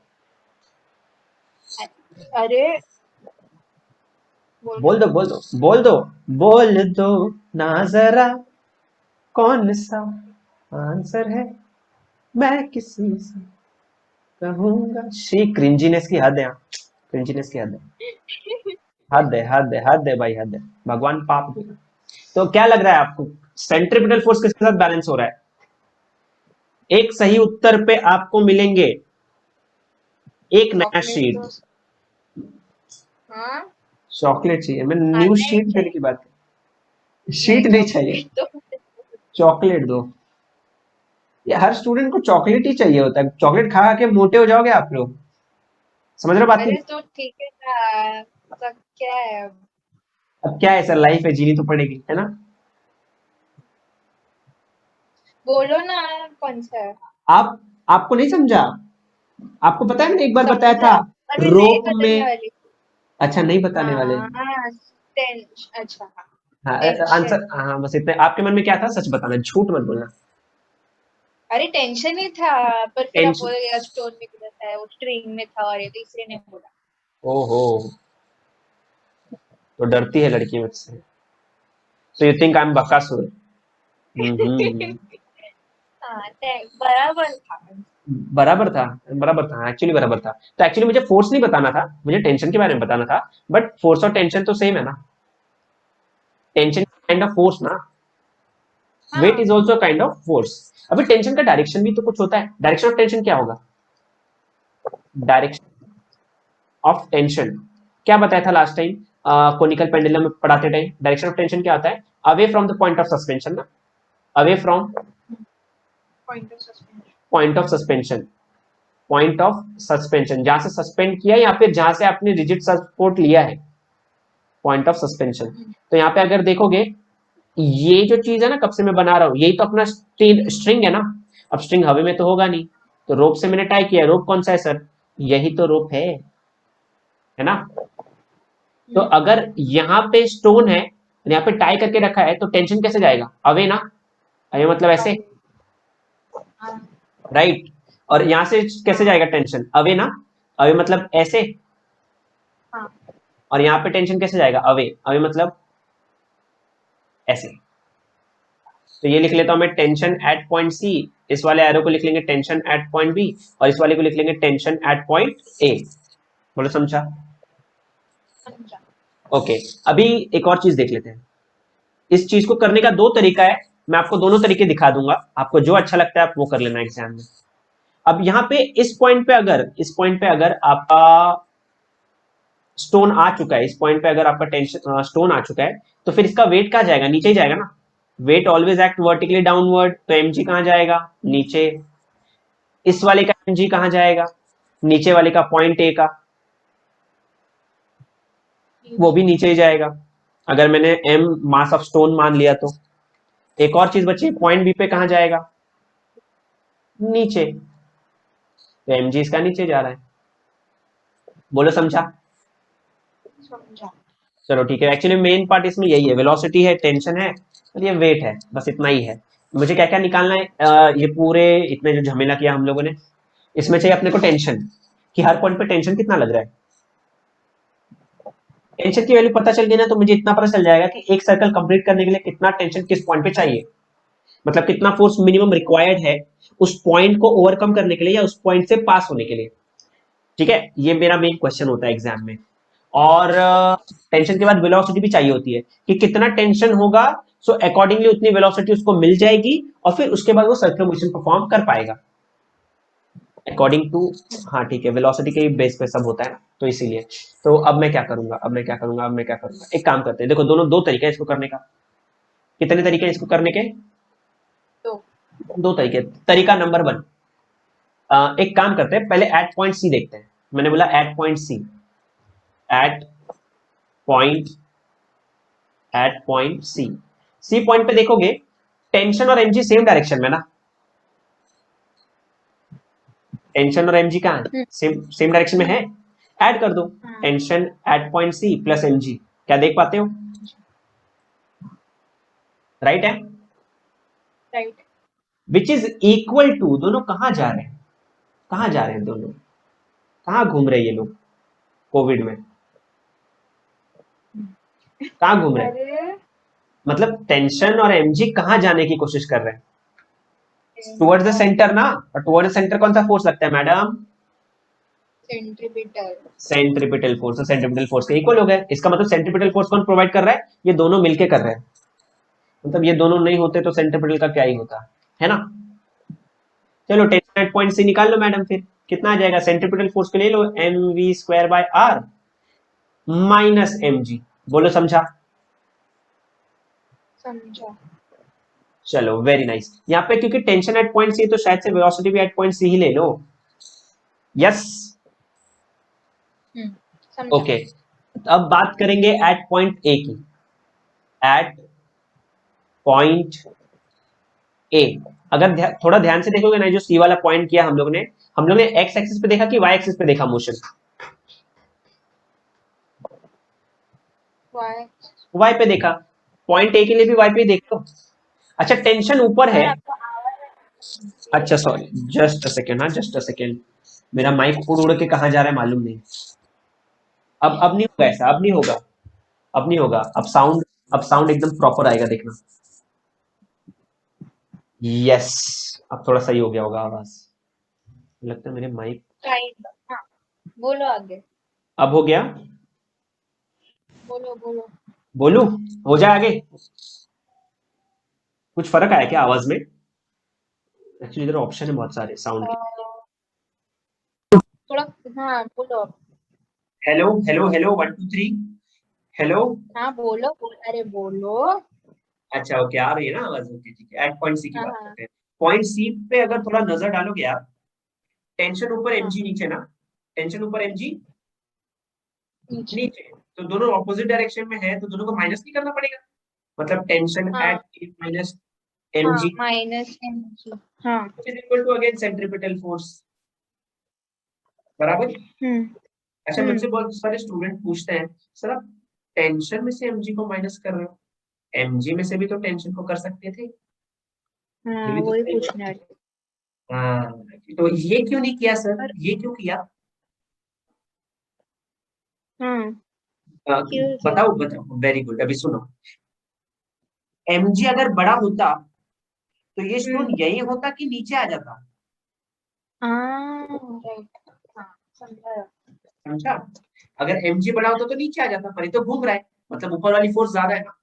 अरे बोल बोल दो। दो बोल दो बोल दो, बोल दो ना जरा, कौन सा आंसर है, मैं किसी से कहूंगा। शी क्रिंजीनेस की हद है यहाँ, क्रिंजीनेस की हद है, हद है हद है हद है भाई, हद है, भगवान पाप देगा। तो क्या लग रहा है आपको, सेंट्रीपिटल फोर्स किसके साथ बैलेंस हो रहा है। एक सही उत्तर पे आपको मिलेंगे एक नया चॉकलेट शीट। तो। हाँ। चॉकलेट चाहिए, मैं न्यू खाना ही शीट देने की चाहिए। बात कर, नहीं शीट नहीं चाहिए, चॉकलेट तो। चॉकलेट दो। ये हर स्टूडेंट को चॉकलेट ही चाहिए होता है, चॉकलेट खा खा के मोटे हो जाओगे आप लोग, समझ रहे हो बात की। अरे तो ठीक है ना, सब क्या है अब। अब क्या है सर, लाइफ है, जीनी तो पड़ेगी, है ना। बोलो ना कौन सा है। आप आपको नहीं समझा, आपको पता है मैंने एक बार बताया था, समझा। अरे नहीं रोप बताने में। वाली। अच्छा नहीं बताने वाले, हाँ अच्छा हाँ। हाँ टेंशन। आंसर, हाँ बस इतने, आपके मन में क्या था सच बताना, झूठ मत बोलना। अरे टेंशन ही था। पर फिर आप टेंशन, बोले स्टोन में किधर था, वो स्ट्रिंग में था और ये तो इसलिए नहीं बोला। ओहो, तो डरती है लड़की मुझसे, so you think I am Bakasur. हम्म। हाँ, बराबर था। बराबर था एक्चुअली, बराबर था। तो एक्चुअली मुझे फोर्स नहीं बताना था, मुझे टेंशन के बारे में बताना था। बट फोर्स और टेंशन तो सेम है ना, टेंशन काइंड ऑफ फोर्स ना, वेट हाँ। Is also kind of force. अभी टेंशन का डायरेक्शन भी तो कुछ होता है, डायरेक्शन ऑफ टेंशन क्या होगा? डायरेक्शन ऑफ टेंशन क्या बताया था लास्ट टाइम कोनिकल पेंडुलम में पढ़ाते टाइम? डायरेक्शन ऑफ टेंशन क्या होता है? Away from the point of suspension ना, away from point of suspension. Point of suspension, point of suspension जहां से सस्पेंड किया या फिर जहां से आपने रिजिड सपोर्ट लिया है, पॉइंट ऑफ सस्पेंशन। तो यहाँ पे अगर देखोगे, ये जो चीज है ना, कब से मैं बना रहा हूं, यही तो अपना स्ट्रिंग है ना। अब स्ट्रिंग हवा में तो होगा नहीं, तो रोप से मैंने टाई किया। रोप कौन सा है सर? यही तो रोप है ना। तो अगर यहाँ पे स्टोन है, यहाँ पे टाई करके रखा है, तो टेंशन कैसे जाएगा? अवे ना, अवे मतलब ऐसे, हाँ। राइट। और यहाँ से कैसे जाएगा टेंशन? अवे ना, अवे मतलब ऐसे। हाँ। और यहाँ पे टेंशन कैसे जाएगा? अवे, अवे मतलब ऐसे। तो ये लिख लेता हूं मैं, टेंशन एट पॉइंट सी। इस वाले एरो को लिख लेंगे टेंशन एट पॉइंट बी, और इस वाले को लिख लेंगे टेंशन एट पॉइंट ए। बोलो समझा? समझा। ओके। अभी एक और चीज देख लेते हैं। इस चीज को करने का दो तरीका है, मैं आपको दोनों तरीके दिखा दूंगा, आपको जो अच्छा लगता है आप वो कर लेना एग्जाम में। अब यहाँ पे इस पॉइंट पे अगर आपका स्टोन आ चुका है, इस पॉइंट पे अगर आपका टेंशन स्टोन आ चुका है, तो फिर इसका वेट कहाँ जाएगा? नीचे ही जाएगा ना। Weight always act vertically downward, तो एमजी कहाँ जाएगा? नीचे। इस वाले का एमजी कहाँ जाएगा? नीचे वाले का पॉइंट ए का, वो भी नीचे ही जाएगा, अगर मैंने एम मास ऑफ स्टोन मान लिया तो। एक और चीज बची, पॉइंट बी पे कहाँ जाएगा? नीचे। तो एमजी इसका नीचे जा रहा है। बोलो समझा? समझा। चलो ठीक है। एक्चुअली मेन पार्ट इसमें यही है, वेलोसिटी है, टेंशन है, और ये वेट है, बस इतना ही है। मुझे क्या क्या निकालना है? ये पूरे इतने जो झमेला किया हम लोगों ने, इसमें चाहिए अपने को टेंशन, कि हर पॉइंट पे टेंशन कितना लग रहा है। टेंशन की वैल्यू पता चल गई ना, तो मुझे इतना पता चल जाएगा कि एक सर्कल कंप्लीट करने के लिए कितना टेंशन किस पॉइंट पे चाहिए, मतलब कितना फोर्स मिनिमम रिक्वायर्ड है उस पॉइंट को ओवरकम करने के लिए या उस पॉइंट से पास होने के लिए। ठीक है, ये मेरा मेन क्वेश्चन होता है एग्जाम में। और टेंशन के बाद वेलोसिटी भी चाहिए होती है, कि कितना टेंशन होगा, सो अकॉर्डिंगली उतनी वेलोसिटी उसको मिल जाएगी, और फिर उसके बाद वो सर्कुलर मोशन परफॉर्म कर पाएगा अकॉर्डिंग टू। हाँ ठीक है, वेलोसिटी के बेस पे सब होता है ना, तो इसीलिए। तो अब मैं क्या करूंगा, एक काम करते हैं, देखो दोनों दो तरीके हैं इसको करने का। कितने तरीके हैं इसको करने के? तो दो तरीके। तरीका नंबर वन, एक काम करते हैं, पहले एट पॉइंट सी देखते हैं। मैंने बोला at point C, at point at point C. C point पे देखोगे, टेंशन और एमजी सेम डायरेक्शन में ना, टेंशन और एमजी कहाँ है? सेम सेम डायरेक्शन में है। ऐड कर दो, हाँ। Tension at point C plus MG. क्या देख पाते हो? राइट है। Right. Which is equal to, दोनों कहां जा रहे हैं? कहां जा रहे हैं दोनों? कहां घूम रहे हैं ये लोग कोविड में? कहां घूम रहे हैं? अरे मतलब टेंशन और एमजी कहां जाने की कोशिश कर रहे हैं? टुवर्ड्स द सेंटर ना। और टुवर्ड्स द सेंटर कौन सा फोर्स लगता है madam? Centripetal. Centripetal force. Centripetal force के इक्वल हो गए, इसका मतलब सेंट्रीपिटल फोर्स कौन प्रोवाइड कर रहा है? ये दोनों मिलके कर रहे हैं। मतलब ये दोनों नहीं होते तो सेंट्रीपिटल का क्या ही होता है ना। चलो टेंशन एट पॉइंट सी निकाल लो मैडम, फिर कितना आ जाएगा? सेंट्रीपिटल फोर्स के ले लो, M V square by R minus M G. बोलो समझा? समझा। चलो वेरी नाइस। यहाँ पे क्योंकि टेंशन एट पॉइंट सी, तो शायद से वेलोसिटी भी एट पॉइंट सी ही ले लो। यस। समझा। ओके। अब बात करेंगे एट पॉइंट ए की। एट पॉइंट ए, अगर थोड़ा ध्यान से देखोगे ना, जो सी वाला पॉइंट किया हम लोग ने एक्स एक्सिस पे देखा कि वाई एक्सिस पे देखा मोशन? वाई। वाई पे देखा। पॉइंट ए के लिए भी वाई पे ही देख लो। अच्छा टेंशन ऊपर है। सर आपका आवाज। अच्छा सॉरी, जस्ट अ सेकेंड, हाँ जस्ट अ सेकेंड, मेरा माइक उड़ उड़ के कहाँ जा रहा है मालूम नहीं। अब नहीं होगा ऐसा, अब नहीं होगा, अब नहीं होगा। अब साउंड एकदम प्रॉपर आएगा, देखना। यस, अब थोड़ा सही हो गया होगा आवाज, लगता है मेरे माइक। काइंड, हाँ बोलो आगे, अब हो गया? बोलो बोलो। बोलूं? हो जाए आगे? कुछ फर्क आया क्या आवाज में? एक्चुअली इधर ऑप्शन है बहुत सारे साउंड अ, के। थोड़ा, हाँ बोलो। Hello hello hello, 1 2 3। हेलो। हाँ बोलो अरे बोलो। अच्छा ओके, आ रही है ना आवाज? ओके ठीक है, एट पॉइंट सी की हाँ बात हाँ करते हैं। पॉइंट सी पे अगर थोड़ा नजर डालोगे आप, टेंशन ऊपर हाँ। एमजी नीचे ना, टेंशन ऊपर एमजी नीचे। नीचे, तो दोनों ऑपोजिट डायरेक्शन में है, तो दोनों को माइनस नहीं करना पड़ेगा? मतलब टेंशन हाँ एट ए माइनस हाँ एमजी माइनस एम जी। हाँ। Is equal to again centripetal force, बराबर। हम्म अच्छा, मुझसे हम्म। बहुत सारे स्टूडेंट पूछते हैं, सर आप टेंशन में से एमजी को माइनस कर रहे हो, एमजी में से भी तो टेंशन को कर सकते थे, ये हाँ भी तो वही सही पूछने बात है। वाली। हाँ, तो ये क्यों नहीं किया सर, पर ये क्यों किया? हाँ, आ, क्यों क्या? बताओ बताओ, वेरी गुड, अभी सुनो। एमजी अगर बड़ा होता तो ये स्टोन हम्म। यही होता कि नीचे आ जाता? हाँ राइट। हाँ समझा। समझा? अगर एमजी बड़ा होता तो नीचे आ जाता, पर ये तो घूम रहा है, मतलब ऊपर वाली फोर्स ज्यादा है ना,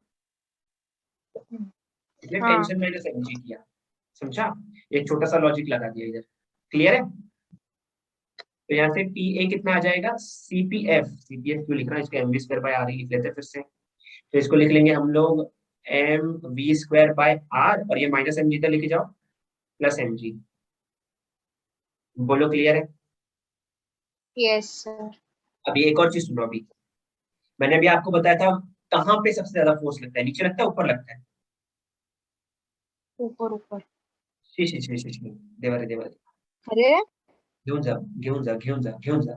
हम्म, इसलिए हाँ। टेंशन माइनस एमजी किया। समझा? एक छोटा सा लॉजिक लगा दिया इधर। क्लियर है? तो यहाँ से पी ए कितना आ जाएगा, सीपीएफ, सीपीएफ क्यों लिख रहा है, इसको M V square by R ही लिख लेते हैं फिर से। तो इसको लिख लेंगे हम लोग M V square by R, और ये माइनस एम जी तक लिखे जाओ, प्लस एम जी। बोलो क्लियर है? Yes sir. अभी एक और चीज सुनो, अभी मैंने अभी आपको बताया था कहाँ पे सबसे ज्यादा फोर्स लगता है, नीचे लगता है ऊपर लगता है? ऊपर ऊपर। शी शी शी शी शी, देवारे देवारे, अरे घेऊन जा घेऊन जा घेऊन जा घेऊन जा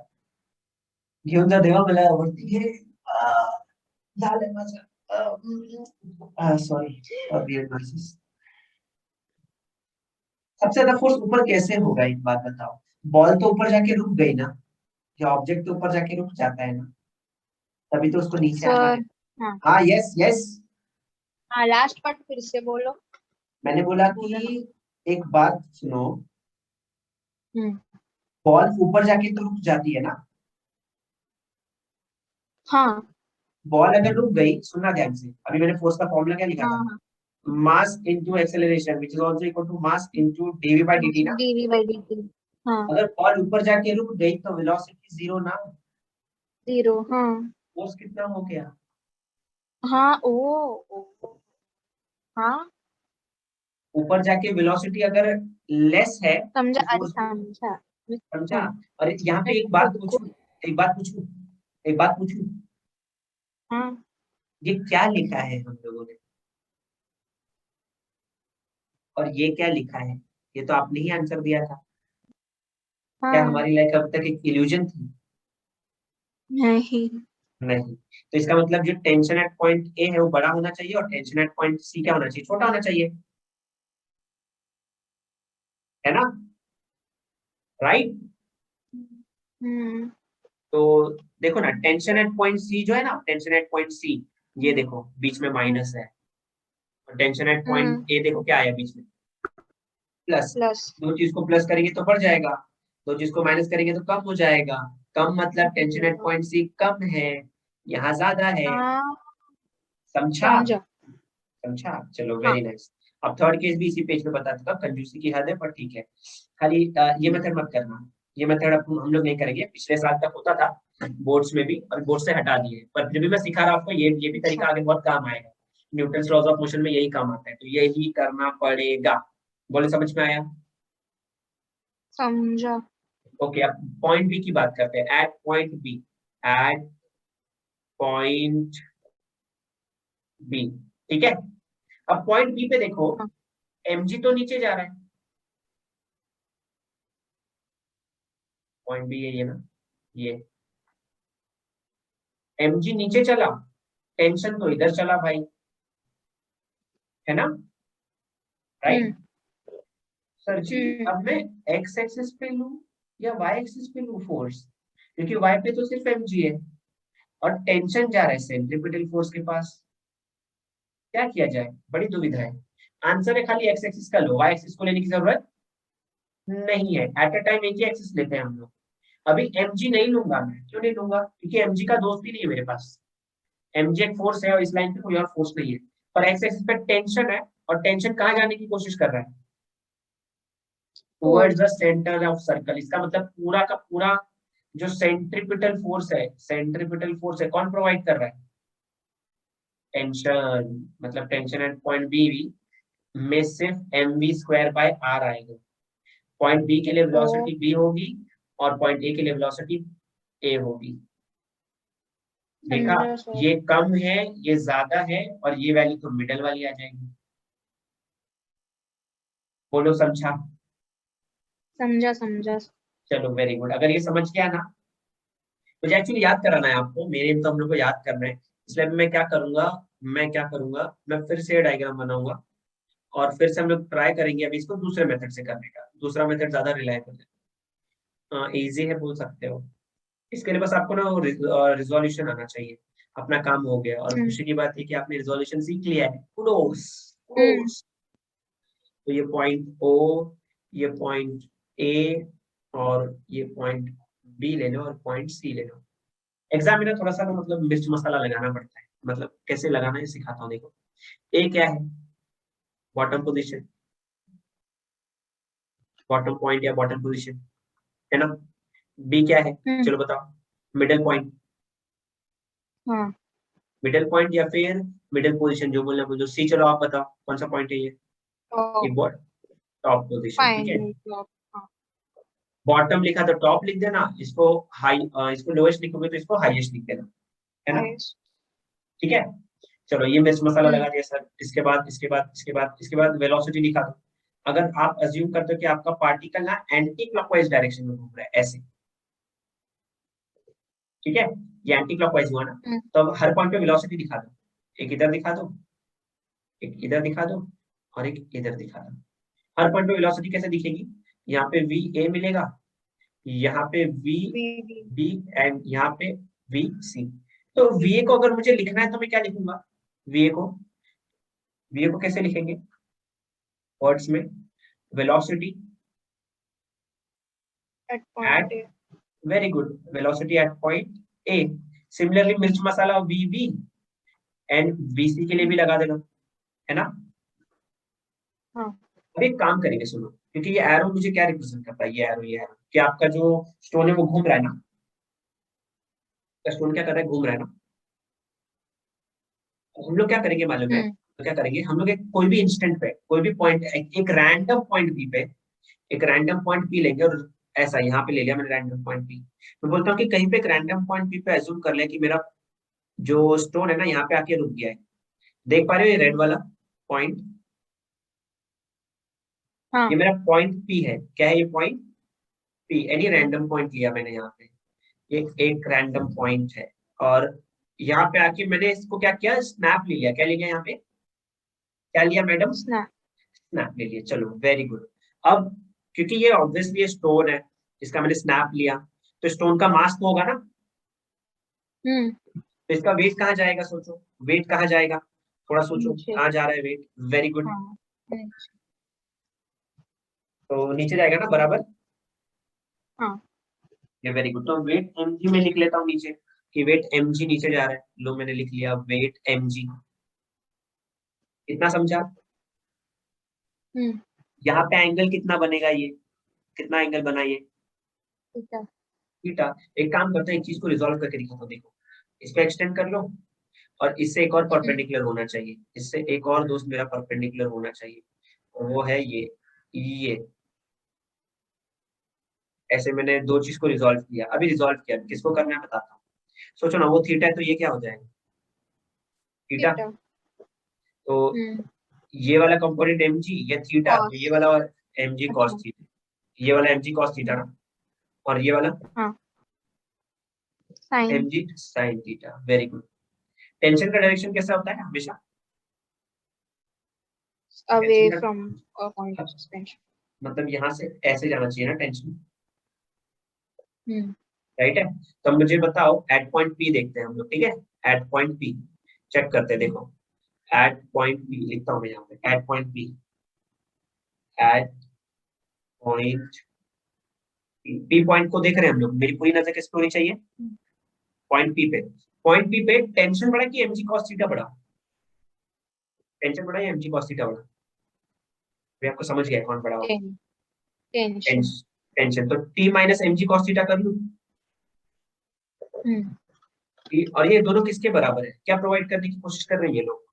घेऊन जा देवा, मला आवडती घे. आ, झालंय माझं. Sorry, weird noises. सबसे ज्यादा फोर्स ऊपर कैसे होगा, एक बात बताओ? बॉल तो ऊपर जाके रुक गई ना, या ऑब्जेक्ट तो ऊपर जाके रुक जाता है ना, तभी तो उसको नीचे आना है। सर। हाँ हाँ, यस यस। हाँ, लास्ट पार्ट फिर से बोलो। मैंने बोला बोलो ना। कि एक बात सुनो, हम्म। बॉल ऊपर जाके तो रुक जाती है ना, हाँ बॉल अगर रुक गई, सुनना ध्यान से, अभी मैंने फोर्स का फॉर्मूला क्या लिखा हाँ था, हाँ। Mass into acceleration which is also equal to mass into DV by DT ना। DV by D. हाँ। अगर बॉल ऊपर जाके रुक गई तो वेलोसिटी जीरो ना, जीरो हाँ। फोर्स कितना हो गया? हाँ ओ, हाँ ऊपर जाके वेलोसिटी अगर लेस है समझा, तो अरे फोर्स भी, समझा। समझा? हाँ। और यहाँ मैं पे एक बात खुद को। पूछूं, एक बात पूछूं, एक बात पूछूं, हाँ ये क्या लिखा है हम लोगों ने, और ये क्या लिखा है? ये तो आपने ही आंसर दिया था। क्या हाँ। हमारी लाइफ अब तक एक इल्यूजन थी? नहीं। नहीं। तो इसका मतलब जो टेंशन एट पॉइंट ए है वो बड़ा होना चाहिए, और टेंशन एट पॉइंट सी क्या होना चाहिए, छोटा होना चाहिए, है ना? राइट? हम्म तो देखो ना, टेंशन एट पॉइंट सी जो है ना, टेंशन एट पॉइंट सी, ये देखो बीच में हम्म माइनस है, और tension eight hmm. Point A देखो क्या आया बीच में, प्लस। प्लस। दो चीज को प्लस करेंगे तो बढ़ जाएगा, दो चीज को माइनस करेंगे तो कम हो जाएगा, कम मतलब टेंशन एट पॉइंट सी कम है, यहाँ ज्यादा है। हाँ समझा? समझा। समझा, चलो हाँ। Very nice. अब थर्ड केस भी इसी पेज पे बता दूंगा, कंजूसी की हद है पर ठीक है। खाली ये हम्म, मेथड मत करना, ये मेथड हम लोग नहीं करेंगे, पिछले साल तक होता था बोर्ड्स में भी, और बोर्ड से हटा दिए, पर फिर भी मैं सिखा रहा हूँ आपको, ये भी अच्छा तरीका आगे बहुत काम आएगा। न्यूटन लॉज ऑफ मोशन में यही काम आता है, तो यही करना पड़ेगा। बोले समझ में आया? समझा। ओके, अब पॉइंट बी की बात करते हैं, at point B, at point B, ठीक है। अब पॉइंट बी पे देखो, हाँ एमजी तो नीचे जा रहा है, पॉइंट बी ये ना, ये एमजी नीचे चला, टेंशन तो इधर चला भाई, है ना? राइट? हम्म सर जी, हम्म। अब मैं एक्स एक्सिस पे लूं या वाई एक्सिस पे लूं फोर्स, क्योंकि वाई पे तो सिर्फ एमजी है, और टेंशन जा रहा है सेंट्रीपिटल फोर्स के पास, क्या किया जाए, बड़ी दुविधा है। आंसर है खाली एक्स एक्सिस का लो, वाई एक्सिस को लेने की जरूरत नहीं है। एट अ टाइम एक ही एक्सिस लेते हैं हम लोग। अभी mg नहीं लूंगा मैं, क्यों नहीं लूंगा? क्योंकि mg का दोस्त ही नहीं है मेरे पास। mg एक फोर्स है और इस लाइन पे कोई और फोर्स नहीं है। पर एक्स एक्सिस पे टेंशन है, और टेंशन कहाँ जाने की कोशिश कर रहा है? Four. Towards the centre of circle. इसका मतलब पूरा का पूरा जो सेंट्रीपिटल फोर्स है, सेंट्रीपिटल फोर्स है, कौन प्रोवाइड कर रहा है? टेंशन। मतलब टेंशन एट पॉइंट बी में सिर्फ M V square by R आएगा। पॉइंट बी के लिए ओ, वेलोसिटी बी होगी, और पॉइंट ए के लिए वेलोसिटी ए होगी। देखा? समझा सर। ये कम है, ये ज्यादा है, और ये वैल्यू तो मिडल वाली आ जाएगी। बोलो समझा? समझा समझा। चलो वेरी गुड। अगर ये समझ गया ना, मुझे एक्चुअली याद कराना है आपको, मेरे तो हम लोग को याद करना है। इसलिए मैं क्या करूंगा, मैं फिर से डायग्राम बनाऊंगा, और फिर से हम लोग ट्राई करेंगे अभी इसको दूसरे मेथड से करने का। दूसरा मेथड ज्यादा रिलायबल है, इजी है बोल सकते हो। इसके लिए बस आपको ना रिजोल्यूशन आना चाहिए। अपना काम हो गया, और हम्म। खुशी की बात है कि आपने रिजोल्यूशन सीख लिया है। कुडोस हम्म। कुडोस। तो ये पॉइंट ओ, ये पॉइंट ए, और ये पॉइंट बी ले लो, और पॉइंट सी ले लो। एग्जाम में ना थोड़ा सा ना मतलब मिर्च मसाला लगाना पड़ता है। मतलब कैसे लगाना है सिखाता हूँ, देखो। ए क्या है? बॉटम पोजीशन, बॉटम पॉइंट या बॉटम पोजीशन, है ना? बी क्या है? हम्म। चलो बताओ। Middle point. हाँ। मिडल पॉइंट या फिर मिडल पोजीशन, जो बोलना बोलो। सी, चलो आप बताओ कौन सा पॉइंट है ये? ओ, ये टॉप पोजीशन, ठीक है। Final job. हाँ। बॉटम लिखा तो टॉप लिख देना, इसको हाई, इसको लोएस्ट लिखोगे तो इसको हाईएस्ट लिख देना, है ना? नाइस। ठीक है। चलो ये मिर्च मसाला हम्म। लगा दिया सर। इसके बाद वेलोसिटी लिखा दो। अगर आप अज्यूम करते हो कि आपका पार्टिकल ना एंटी क्लॉकवाइज डायरेक्शन में घूम रहा है, ऐसे, ठीक है, ये एंटी क्लॉकवाइज हुआ ना, हम्म। तो अब हर पॉइंट पे वेलोसिटी दिखा दो। एक इधर दिखा दो, एक इधर दिखा दो, और एक इधर दिखा दो। हर पॉइंट पे वेलोसिटी कैसे दिखेगी? यहाँ पे वी ए मिलेगा, यहाँ पे वी बीबी। बी, एंड यहाँ पे वी सी। तो वी ए को अगर मुझे लिखना है तो मैं क्या लिखूंगा? वी ए को, कैसे लिखेंगे वर्ड्स में? Velocity at at, point A. Very good, velocity at point A. Similarly मिर्च मसाला V B and V C के लिए भी लगा देना, है ना? हाँ। अब एक काम करेंगे, सुनो, क्योंकि ये एरो मुझे क्या रिप्रेजेंट करता है, ये एरो कि आपका जो स्टोन है वो घूम रहा है ना। स्टोन क्या कर रहा है? घूम रहा है ना। हम लोग क्या करेंगे मालूम है? हम्म। तो क्या करेंगे हम लोग? एक कोई भी इंस्टेंट पे, कोई भी पॉइंट, एक रैंडम पॉइंट बी पे, एक रैंडम पॉइंट पी लेंगे, और ऐसा यहाँ पे ले लिया मैंने रैंडम पॉइंट पी। मैं बोलता हूँ कि कहीं पे एक रैंडम पॉइंट पी पे एज्यूम कर ले कि मेरा जो स्टोन है ना यहाँ पे आके रुक गया है। देख पा रहे हो ये रेड वाला पॉइंट? ये हाँ। मेरा पॉइंट पी है। क्या है ये? Point P. Any random point लिया मैंने यहाँ पे, ये एक रैंडम पॉइंट है। और यहाँ पे आके मैंने इसको क्या किया? स्नैप ले लिया। क्या ले लिया यहाँ पे? क्या लिया मैडम? स्नैप। स्नैप ले लिया। चलो वेरी गुड। अब क्योंकि ये ऑब्वियसली स्टोन है, इसका मैंने स्नैप लिया, तो स्टोन का मास तो होगा ना, हम्म। तो इसका वेट कहाँ जाएगा? सोचो, वेट कहाँ जाएगा? थोड़ा सोचो नीचे। कहाँ जा रहा है वेट। Very good. हाँ। नीचे। तो नीचे जाएगा ना, बराबर। हाँ। ये वेरी गुड। तो वेट mg में लिख लेता हूँ नीचे, कि वेट mg नीचे जा रहा है। लो मैंने लिख लिया वेट mg। कितना समझा? हम्म। यहाँ पे एंगल कितना बनेगा ये? कितना एंगल बना ये? ठीक है। थीटा। एक काम करते हैं, एक चीज को रिजॉल्व करके दिखाता हूँ, देखो। इसको एक्सटेंड कर लो, और इससे एक और हम्म। परपेंडिकुलर होना चाहिए, इससे एक और दोस्त मेरा परपेंडिकुलर होना चाहिए, और वो है ये। ऐसे मैंने दो चीज को रिजॉल्व किया। अभी रिजॉल्व किया, किसको करना है बताता हूँ। सोचो ना, वो थीटा है तो ये क्या हो जाएगा? थीटा। थीटा। तो हम्म। ये वाला कंपोनेंट एम जी, ये थीटा, तो ये कॉस। वाला एम जी कॉस अच्छा। थीटा। ये वाला M G cos theta hmm. ना, और ये वाला हाँ। Sine. M G sine theta. Very good. Tension का डायरेक्शन कैसा होता है हमेशा? Away tension from a point का ऑफ सस्पेंशन। मतलब यहाँ से ऐसे जाना चाहिए ना टेंशन, हम्म। राइट है? तो मुझे बताओ, एट पॉइंट पी देखते हैं हम लोग, ठीक है? एट पॉइंट पी चेक करते हैं, देखो। एट पॉइंट बी लिखता हूँ मैं यहाँ पे, at point B, at point P point को देख रहे हैं हम लोग, मेरी पूरी नजर किस पे होनी चाहिए, पॉइंट पी पे। पॉइंट पी पे टेंशन बढ़ा कि एमजी कॉस थीटा बढ़ा, टेंशन बढ़ा या एमजी कॉस थीटा बढ़ा, मैं आपको समझ गया कौन बढ़ा होगा। टेंशन। टेंशन, तो T minus MG cos theta कर लूं, और ये दोनों किसके बराबर है, क्या प्रोवाइड करने की कोशिश कर रहे हैं ये लोग,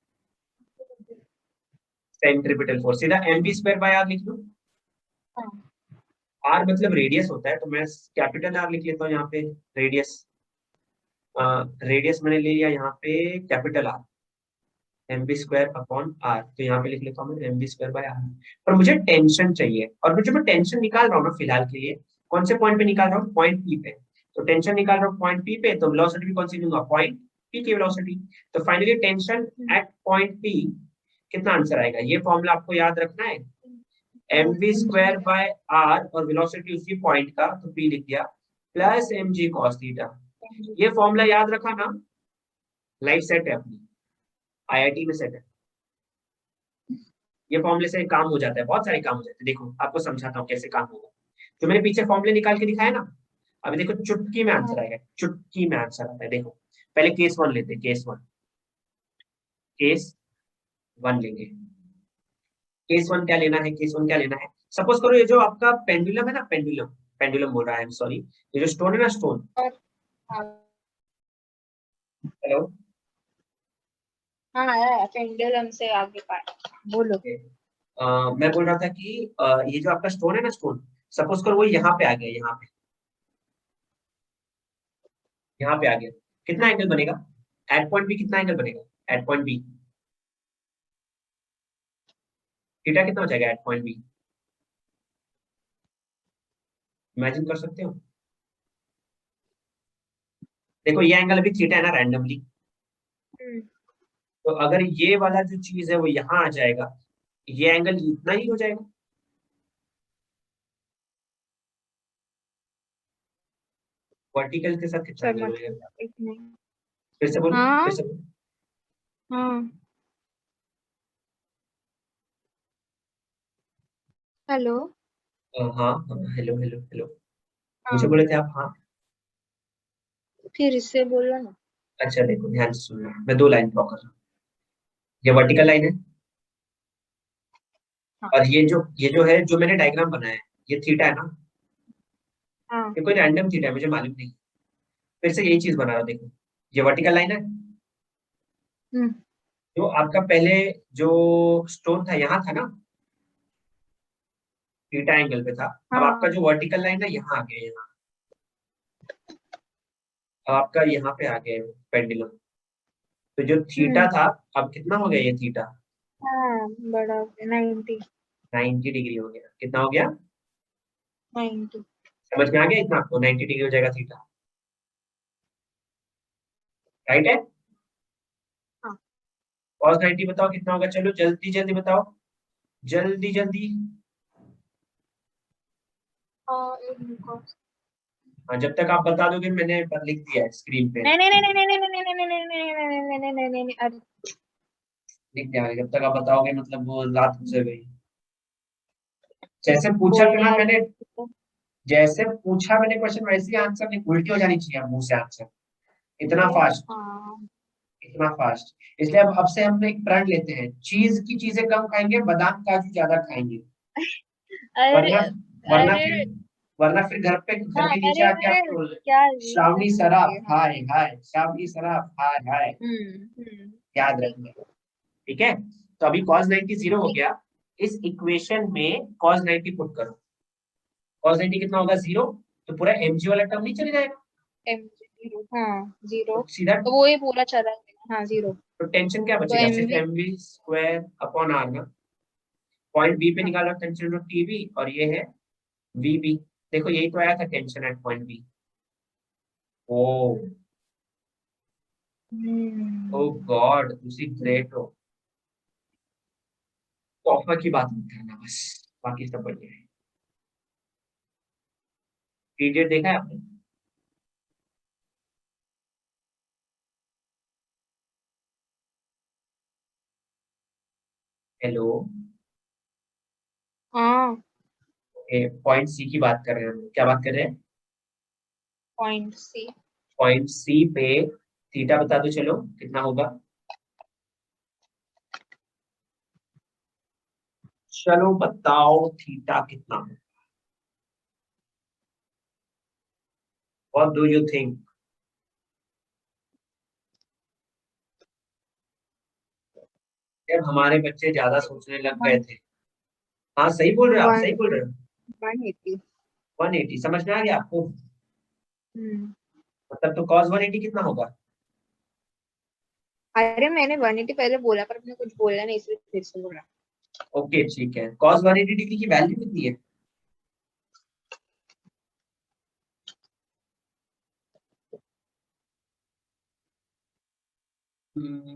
सेंट्रीपिटल फोर्स, सीधा M B square by R लिख लूं। आर मतलब रेडियस होता है, तो मैं कैपिटल आर लिख लेता हूँ यहाँ पे, रेडियस, रेडियस मैंने ले लिया यहाँ पे capital R, M B square upon R, तो यहाँ पे लिख लेता हूँ मैं M B square by R. पर मुझे टेंशन चाहिए, और मुझे मैं टेंशन निकाल रहा हूँ ना फिलहाल के लिए, कौन से पॉइंट पे निकाल रहा हूँ, पॉइंट पी पे, तो टेंशन निकाल रहा हूँ पॉइंट पी पे, तो वेलोसिटी भी कौन सी लूंगा, पॉइंट पी की वेलोसिटी। तो finally tension at point P, कितना आंसर आएगा, ये फॉर्मूला आपको याद रखना है, M V square by R, और वेलोसिटी उसी पॉइंट का, तो पी लिख दिया, plus M G cos theta. ये फॉर्मूला याद रखा ना, लाइफ सेट है अपनी, आईआईटी में सेट है, ये फॉर्मूले से काम हो जाता है, बहुत सारे काम हो जाते हैं। देखो आपको समझाता हूँ कैसे काम होगा, जो मैंने पीछे फॉर्मूले निकाल के दिखाया ना, अभी देखो चुटकी में आंसर आएगा, चुटकी में आंसर आता है। देखो पहले केस वन लेते हैं, केस वन, केस वन लेंगे, केस वन क्या लेना है, केस वन क्या लेना है, सपोज करो ये जो आपका पेंडुलम है ना, पेंडुलम, पेंडुलम बोल रहा है, सॉरी, ये जो स्टोन है ना, स्टोन, हेलो, हाँ पेंडुलम से आगे पार्ट बोलो। मैं बोल रहा था कि ये जो आपका स्टोन है ना, स्टोन, सपोज करो वो यहाँ पे आ गया, यहाँ पे, यहाँ पे आ गया, कितना एंगल बनेगा, एट पॉइंट बी कितना एंगल बनेगा, एट पॉइंट बी थीटा कितना हो जाएगा, एट पॉइंट बी, इमेजिन कर सकते हो। देखो ये एंगल अभी थीटा है ना, रैंडमली, तो अगर ये वाला जो चीज है वो यहाँ आ जाएगा, ये एंगल इतना ही हो जाएगा, वर्टिकल के साथ कितना एंगल समझ बनेगा, एक मिनट। फिर से बोलो, फिर हाँ से बोलो। हाँ। हेलो। हाँ हाँ, हेलो हेलो हेलो, मुझे हाँ बोले थे आप, हाँ। फिर इससे बोलो ना। अच्छा देखो ध्यान से सुनना, मैं दो लाइन ड्रॉ कर रहा हूँ, ये वर्टिकल लाइन है, हाँ और ये जो है, जो मैंने डायग्राम बनाया है, ये थीटा है ना, हाँ। ये कोई रैंडम थीटा है, मुझे मालूम नहीं, फिर से यही चीज बना रहा हूँ, देखो ये वर्टिकल लाइन है, हम्म जो आपका पहले जो स्टोन था यहाँ था ना, थीटा एंगल पे था, अब आपका हाँ। जो वर्टिकल लाइन है यहाँ आ गया, यहाँ, अब आपका यहाँ पे आ गया पेंडुलम, तो जो थीटा हम्म था, अब कितना हो गया ये थीटा, हाँ बड़ा 90। 90 डिग्री हो गया, कितना हो गया, 90। समझ में आ गया इतना आपको, 90 डिग्री हो जाएगा थीटा, राइट है। हाँ cos 90 बताओ कितना होगा, चलो जल्दी जल्दी बताओ, जल्दी जल्दी। एक मिनट। हाँ, जब तक आप बता दोगे, मैंने लिख दिया है स्क्रीन पे, नहीं नहीं नहीं नहीं नहीं नहीं नहीं नहीं नहीं नहीं नहीं नहीं नहीं नहीं नहीं अरे लिख दिया है, जब तक आप बताओगे मतलब वो रात गुजर गई, जैसे पूछा था बोलने ना वाले मैंने, को। जैसे पूछा मैंने क्वेश्चन, वैसे ही आंसर नहीं, उल्टी हो जानी चाहिए मुंह से आंसर, इतना फास्ट, हाँ इतना फास्ट। इसलिए अब से हम एक प्रण लेते हैं, चीज की चीजें कम खाएंगे, बादाम काजू ज्यादा खाएंगे, अरे वरना वरना अरे फिर वरना फिर घर हाँ के नीचे अरे आके मैं आपको क्या रील कर श्रावणी रही थी शराब हाँ। हाय हाय, श्रावणी शराब हाय हाय, याद ठीक रखना, है। ठीक है। तो अभी cos 90 जीरो हो ठीक गया, इस इक्वेशन में cos 90 पुट करो, cos 90 कितना होगा, जीरो, तो पूरा mg वाला टर्म नहीं चले जाएगा, एम जीरो हाँ जीरो। तो सीधा, तो वो ही पूरा चला गया हाँ जीरो। तो टेंशन क्या तो बचेगा, एम सिर्फ V M V square upon R ना, पॉइंट बी पे हाँ। निकाला टेंशन टी बी, और ये है वी बी, देखो यही तो आया था tension at point B, oh, oh hmm God, उसी ग्रेट हो, तोहफा की बात मत करना बस, बाकी सब बढ़िया है। पीरियड देखा है आपने, हेलो, हाँ, पॉइंट सी की बात कर रहे हैं हम। क्या बात कर रहे हैं? पॉइंट सी। पॉइंट सी पे थीटा बता दो, चलो कितना होगा। चलो बताओ थीटा कितना होगा। What do you think? जब हमारे बच्चे ज्यादा सोचने लग गए वन थे। हाँ सही बोल रहे हो आप, वन सही बोल रहे हो। 180। 180 समझ में आ गया आपको? हम्म। मतलब तो cos 180 कितना होगा? अरे मैंने 180 पहले बोला, पर आपने कुछ बोला नहीं, इसलिए फिर से बोला। ओके ठीक है, cos 180 डिग्री की वैल्यू कितनी है?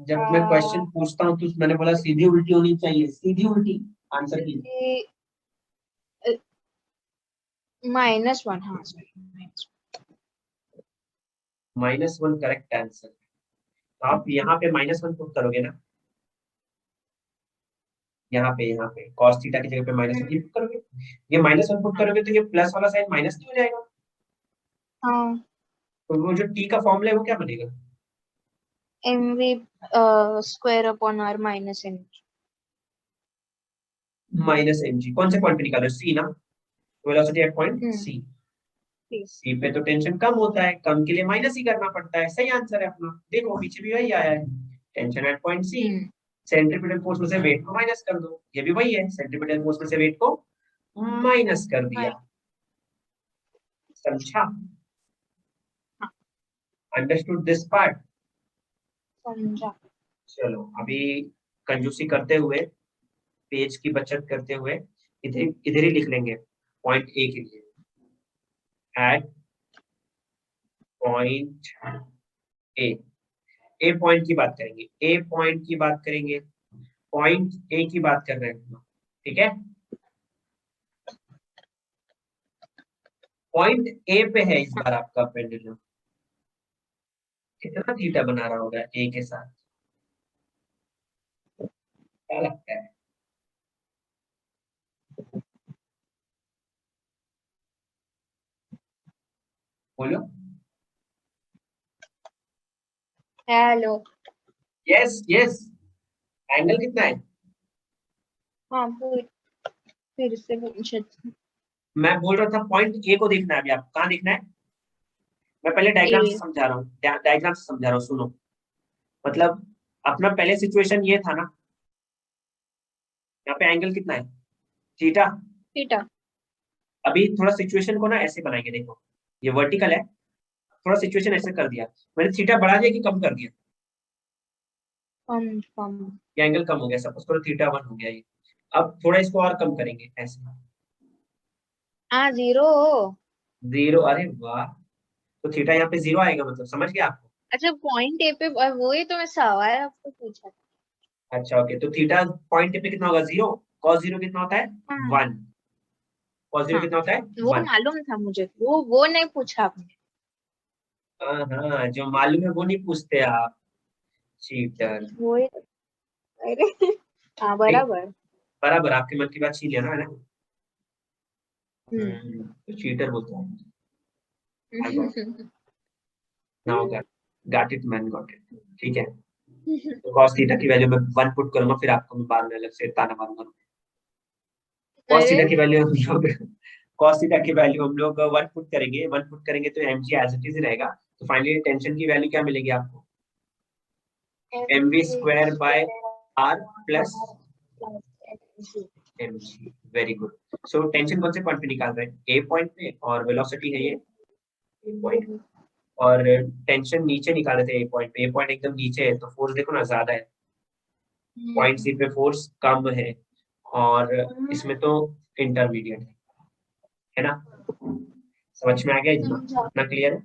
जब मैं क्वेश्चन पूछता हूँ तो मैंने बोला सीधी उल्टी होनी चाहिए, सीधी उल्टी आंसर की। -1, हाँ सॉरी। -1 correct answer. तो आप यहाँ पे -1 पुट करोगे ना, यहाँ पे cos थीटा की जगह पे -1 ये पुट करोगे। ये -1 पुट करोगे तो ये प्लस वाला साइन माइनस नहीं हो जाएगा? हाँ, तो वो जो t का फॉर्मूला है वो क्या बनेगा? mv square upon r minus N. -mg कौन से पॉइंट पे निकालो, सी ना? Velocity at point C. ठीक। सी पे तो टेंशन कम होता है, कम के लिए माइनस ही करना पड़ता है। सही आंसर है अपना, देखो पीछे भी वही आया है। Tension at point C, hmm. Centripetal force में से वेट को माइनस कर दो, ये भी वही है, सेंट्रीपिटल फोर्स में से वेट को माइनस कर दिया। समझा? हाँ, अंडरस्टूड दिस पार्ट? समझा। चलो अभी कंजूसी करते हुए, पेज की बचत करते हुए इधर इधर ही लिख लेंगे पॉइंट ए के लिए। At point A, A point की बात करेंगे, ए पॉइंट की बात करेंगे, पॉइंट ए की बात कर रहे हैं हम लोग, ठीक है? पॉइंट ए पे है इस बार आपका पेंडुलम। कितना थीटा बना रहा होगा ए के साथ, क्या लगता है? बोलो। हेलो। यस यस, एंगल कितना है? हाँ, फिर से पूछे। मैं बोल रहा था पॉइंट ए को देखना है, अभी आपको कहाँ देखना है? मैं पहले डायग्राम से ए। समझा रहा हूँ, डायग्राम से समझा रहा हूँ, सुनो। मतलब अपना पहले सिचुएशन ये था ना, यहाँ पे एंगल कितना है? थीटा। थीटा। अभी थोड़ा सिचुएशन को ना ऐसे बनाएंगे, देखो ये वर्टिकल है, थोड़ा सिचुएशन ऐसे कर दिया मैंने, थीटा बढ़ा दिया कि कम कर दिया? कम कम। ये एंगल कम हो गया, सपोज करो थीटा 1 हो गया ये। अब थोड़ा इसको और कम करेंगे ऐसे, हाँ, 0। 0, अरे वाह। तो थीटा यहाँ पे 0 आएगा, मतलब समझ गया आपको? अच्छा, पॉइंट ए पे वो ही तो मैं सवाल आपको पूछा था। अच्छा ओके, तो थीटा पॉइंट पे कितना होगा? 0। कॉस 0 कितना होता है? हाँ। 1। कॉस 0 हाँ, कितना होता है? वो 1। मालूम था मुझे, वो नहीं पूछा आपने। हाँ हाँ, जो मालूम है वो नहीं पूछते आप, चीटर। वो ही तो। अरे हाँ, नहीं, बराबर। बराबर आपके मन की बात छीन लिया ना, है ना? हम्म। तो चीटर बोलता है। I got, now got it man, got it. ठीक है, तो cos थीटा की वैल्यू मैं 1 पुट करूंगा, फिर आपको मैं बाद में अलग से ताना मारूंगा। cos अरे। थीटा की वैल्यू हम लोग cos थीटा की वैल्यू हम लोग 1 पुट करेंगे, 1 पुट करेंगे तो mg एज इट इज ही रहेगा। तो फाइनली टेंशन की वैल्यू क्या मिलेगी आपको? mv square by r plus mg। Very good. So tension कौन से पॉइंट पे निकाल रहे हैं? ए पॉइंट पे, और वेलोसिटी है ये ए पॉइंट। और टेंशन नीचे निकाले थे ए पॉइंट पे, ए पॉइंट एकदम नीचे है, तो फोर्स देखो ना ज्यादा है, पॉइंट सी पे फोर्स कम है, और इसमें तो इंटरमीडिएट है ना? समझ में आ गया इतना? समझा। इतना क्लियर है?